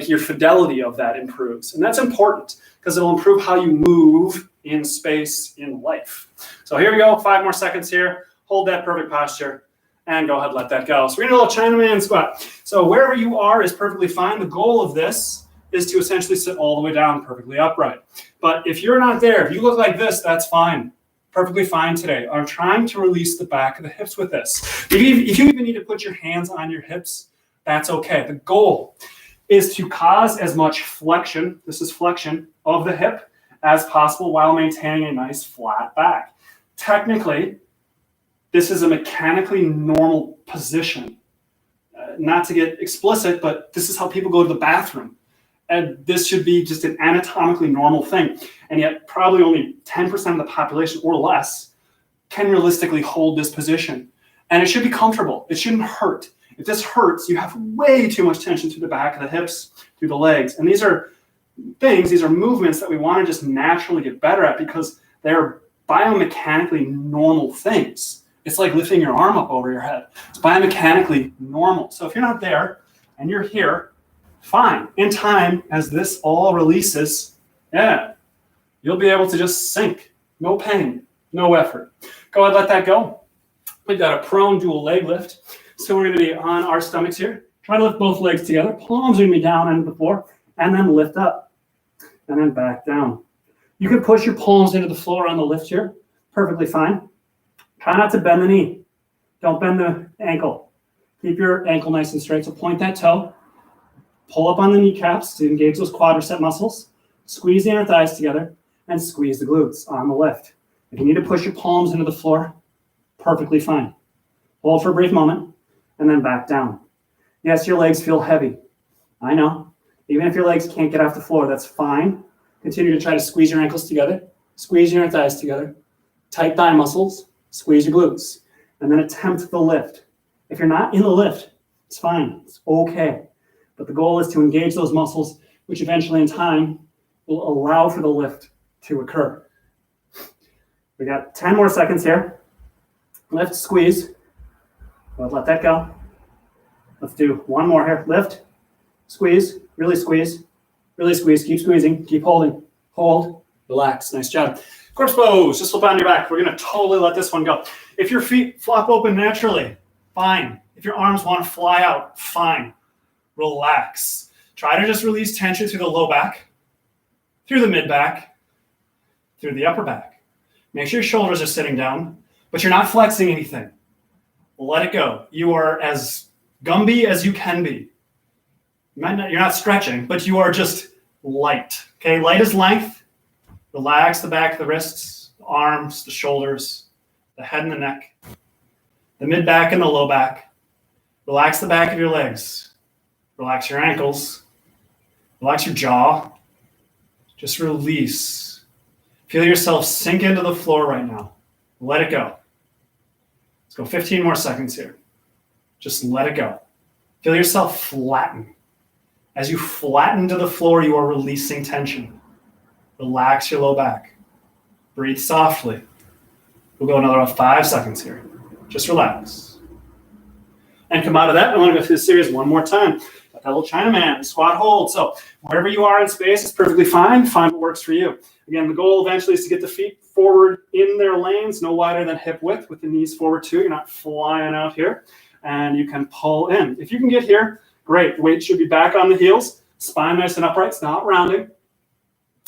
your fidelity of that improves. And that's important because it'll improve how you move in space in life. So here we go, 5 more seconds here. Hold that perfect posture and go ahead, let that go. So we're gonna do a little Chinaman squat. So wherever you are is perfectly fine. The goal of this is to essentially sit all the way down perfectly upright. But if you're not there, if you look like this, that's fine. Perfectly fine today. I'm trying to release the back of the hips with this. If you even need to put your hands on your hips, that's okay. The goal is to cause as much flexion, this is flexion, of the hip as possible while maintaining a nice flat back. Technically, this is a mechanically normal position. Not to get explicit, but this is how people go to the bathroom. And this should be just an anatomically normal thing. And yet probably only 10% of the population or less can realistically hold this position. And it should be comfortable. It shouldn't hurt. If this hurts, you have way too much tension through the back of the hips, through the legs. And these are movements that we want to just naturally get better at because they're biomechanically normal things. It's like lifting your arm up over your head. It's biomechanically normal. So if you're not there and you're here, fine. In time, as this all releases, you'll be able to just sink. No pain, no effort. Go ahead, let that go. We've got a prone dual leg lift. So we're going to be on our stomachs here. Try to lift both legs together. Palms are going to be down into the floor. And then lift up. And then back down. You can push your palms into the floor on the lift here. Perfectly fine. Try not to bend the knee. Don't bend the ankle. Keep your ankle nice and straight. So point that toe. Pull up on the kneecaps to engage those quadricep muscles. Squeeze the inner thighs together. And squeeze the glutes on the lift. If you need to push your palms into the floor, perfectly fine. Hold for a brief moment. And then back down. Yes, your legs feel heavy. I know. Even if your legs can't get off the floor, that's fine. Continue to try to squeeze your ankles together. Squeeze your inner thighs together. Tight thigh muscles. Squeeze your glutes. And then attempt the lift. If you're not in the lift, it's fine. It's okay. But the goal is to engage those muscles, which eventually in time will allow for the lift to occur. We got 10 more seconds here. Lift, squeeze. Well, let that go. Let's do one more here. Lift, squeeze, really squeeze, really squeeze. Keep squeezing, keep holding. Hold, relax. Nice job. Corpse pose, just flip on your back. We're going to totally let this one go. If your feet flop open naturally, fine. If your arms want to fly out, fine. Relax. Try to just release tension through the low back, through the mid back, through the upper back. Make sure your shoulders are sitting down, but you're not flexing anything. Let it go. You are as Gumby as you can be. You're not stretching, but you are just light. Okay, light as length. Relax the back of the wrists, the arms, the shoulders, the head and the neck, the mid back and the low back. Relax the back of your legs. Relax your ankles. Relax your jaw. Just release. Feel yourself sink into the floor right now. Let it go. Let's go 15 more seconds here. Just let it go. Feel yourself flatten. As you flatten to the floor, you are releasing tension. Relax your low back. Breathe softly. We'll go another 5 seconds here. Just relax. And come out of that. I want to go through the series one more time. Got that little Chinaman, squat hold. So wherever you are in space is perfectly fine. Find what works for you. Again, the goal eventually is to get the feet forward in their lanes, no wider than hip width, with the knees forward too. You're not flying out here. And you can pull in. If you can get here, great. Weight should be back on the heels. Spine nice and upright. It's not rounding.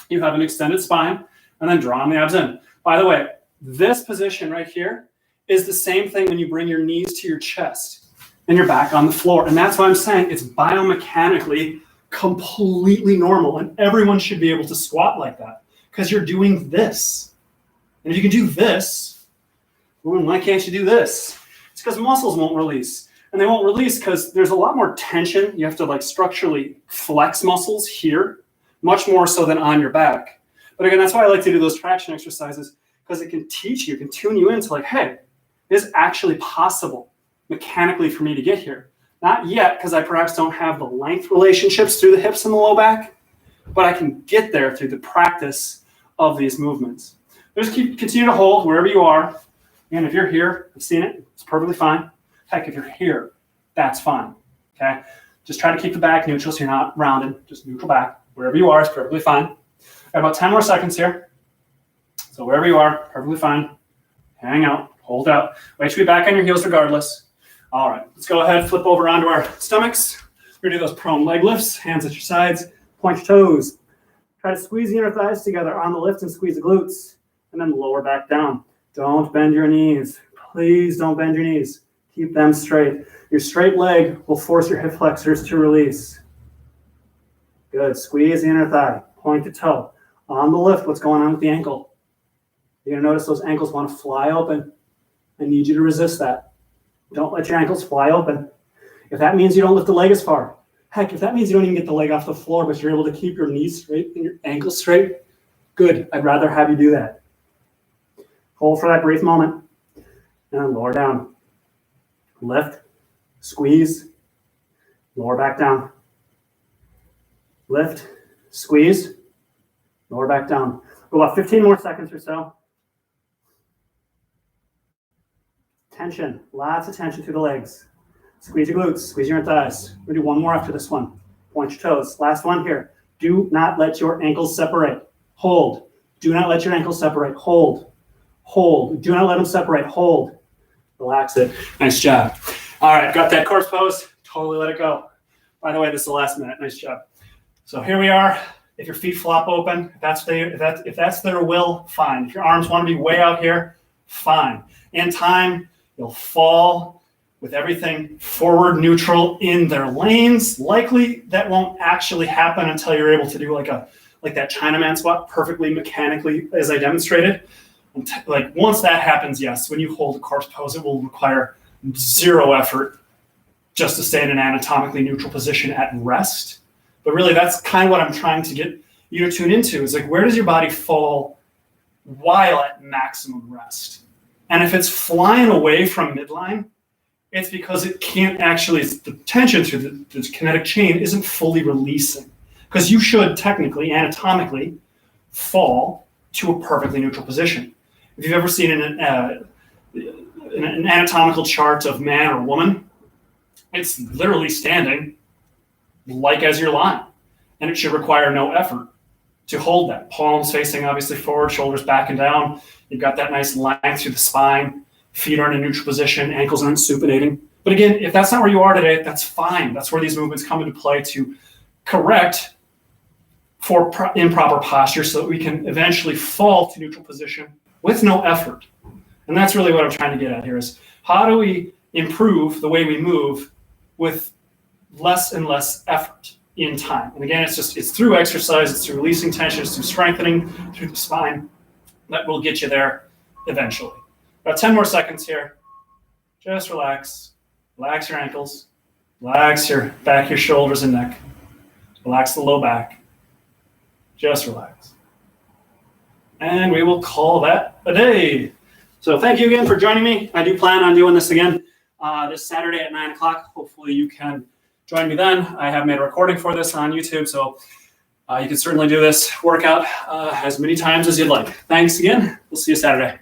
You have an extended spine. And then drawing the abs in. By the way, this position right here is the same thing when you bring your knees to your chest and you're back on the floor. And that's why I'm saying it's biomechanically completely normal. And everyone should be able to squat like that because you're doing this. And if you can do this, well, why can't you do this? It's because muscles won't release. And they won't release because there's a lot more tension. You have to like structurally flex muscles here, much more so than on your back. But again, that's why I like to do those traction exercises, because it can teach you, can tune you into like, hey, it is actually possible mechanically for me to get here. Not yet, because I perhaps don't have the length relationships through the hips and the low back, but I can get there through the practice of these movements. Just continue to hold wherever you are. And if you're here, I've seen it, it's perfectly fine. Heck, if you're here, that's fine, okay? Just try to keep the back neutral so you're not rounded, just neutral back. Wherever you are is perfectly fine. Got about 10 more seconds here. So wherever you are, perfectly fine. Hang out, hold out. Weight should be back on your heels regardless. All right, let's go ahead, flip over onto our stomachs. We're gonna do those prone leg lifts, hands at your sides, point your toes. Try to squeeze the inner thighs together on the lift and squeeze the glutes, and then lower back down. Don't bend your knees. Please don't bend your knees. Keep them straight. Your straight leg will force your hip flexors to release. Good, squeeze the inner thigh, point the toe. On the lift, what's going on with the ankle? You're gonna notice those ankles wanna fly open. I need you to resist that. Don't let your ankles fly open. If that means you don't lift the leg as far, heck, if that means you don't even get the leg off the floor, but you're able to keep your knees straight and your ankles straight, good, I'd rather have you do that. Hold for that brief moment, and then lower down. Lift, squeeze, lower back down. Lift, squeeze, lower back down. Go about 15 more seconds or so. Tension, lots of tension through the legs. Squeeze your glutes, squeeze your thighs. We're gonna do one more after this one. Point your toes. Last one here. Do not let your ankles separate. Hold. Do not let your ankles separate. Hold. Hold. Do not let them separate. Hold. Relax it. Nice job. All right, got that corpse pose. Totally let it go. By the way, this is the last minute. Nice job. So here we are. If your feet flop open, if that's their will, fine. If your arms want to be way out here, fine. In time, you'll fall with everything forward neutral in their lanes. Likely that won't actually happen until you're able to do like that Chinaman squat perfectly mechanically as I demonstrated. Like once that happens, yes, when you hold a corpse pose, it will require zero effort just to stay in an anatomically neutral position at rest. But really that's kind of what I'm trying to get you to tune into is like, where does your body fall while at maximum rest? And if it's flying away from midline, it's because it can't actually, the tension through the kinetic chain isn't fully releasing. Because you should technically, anatomically, fall to a perfectly neutral position. If you've ever seen an anatomical chart of man or woman, it's literally standing like as you're lying. And it should require no effort to hold that. Palms facing obviously forward, shoulders back and down. You've got that nice length through the spine. Feet are in a neutral position, ankles aren't supinating. But again, if that's not where you are today, that's fine. That's where these movements come into play to correct for improper posture so that we can eventually fall to neutral position with no effort. And that's really what I'm trying to get at here is how do we improve the way we move with less and less effort in time? And again, it's through exercise, it's through releasing tension, it's through strengthening through the spine that will get you there eventually. About 10 more seconds here. Just relax. Relax your ankles. Relax your back, your shoulders and neck. Relax the low back. Just relax. And we will call that a day. So thank you again for joining me. I do plan on doing this again this Saturday at 9 o'clock. Hopefully you can join me then. I have made a recording for this on YouTube, so you can certainly do this workout as many times as you'd like. Thanks again. We'll see you Saturday.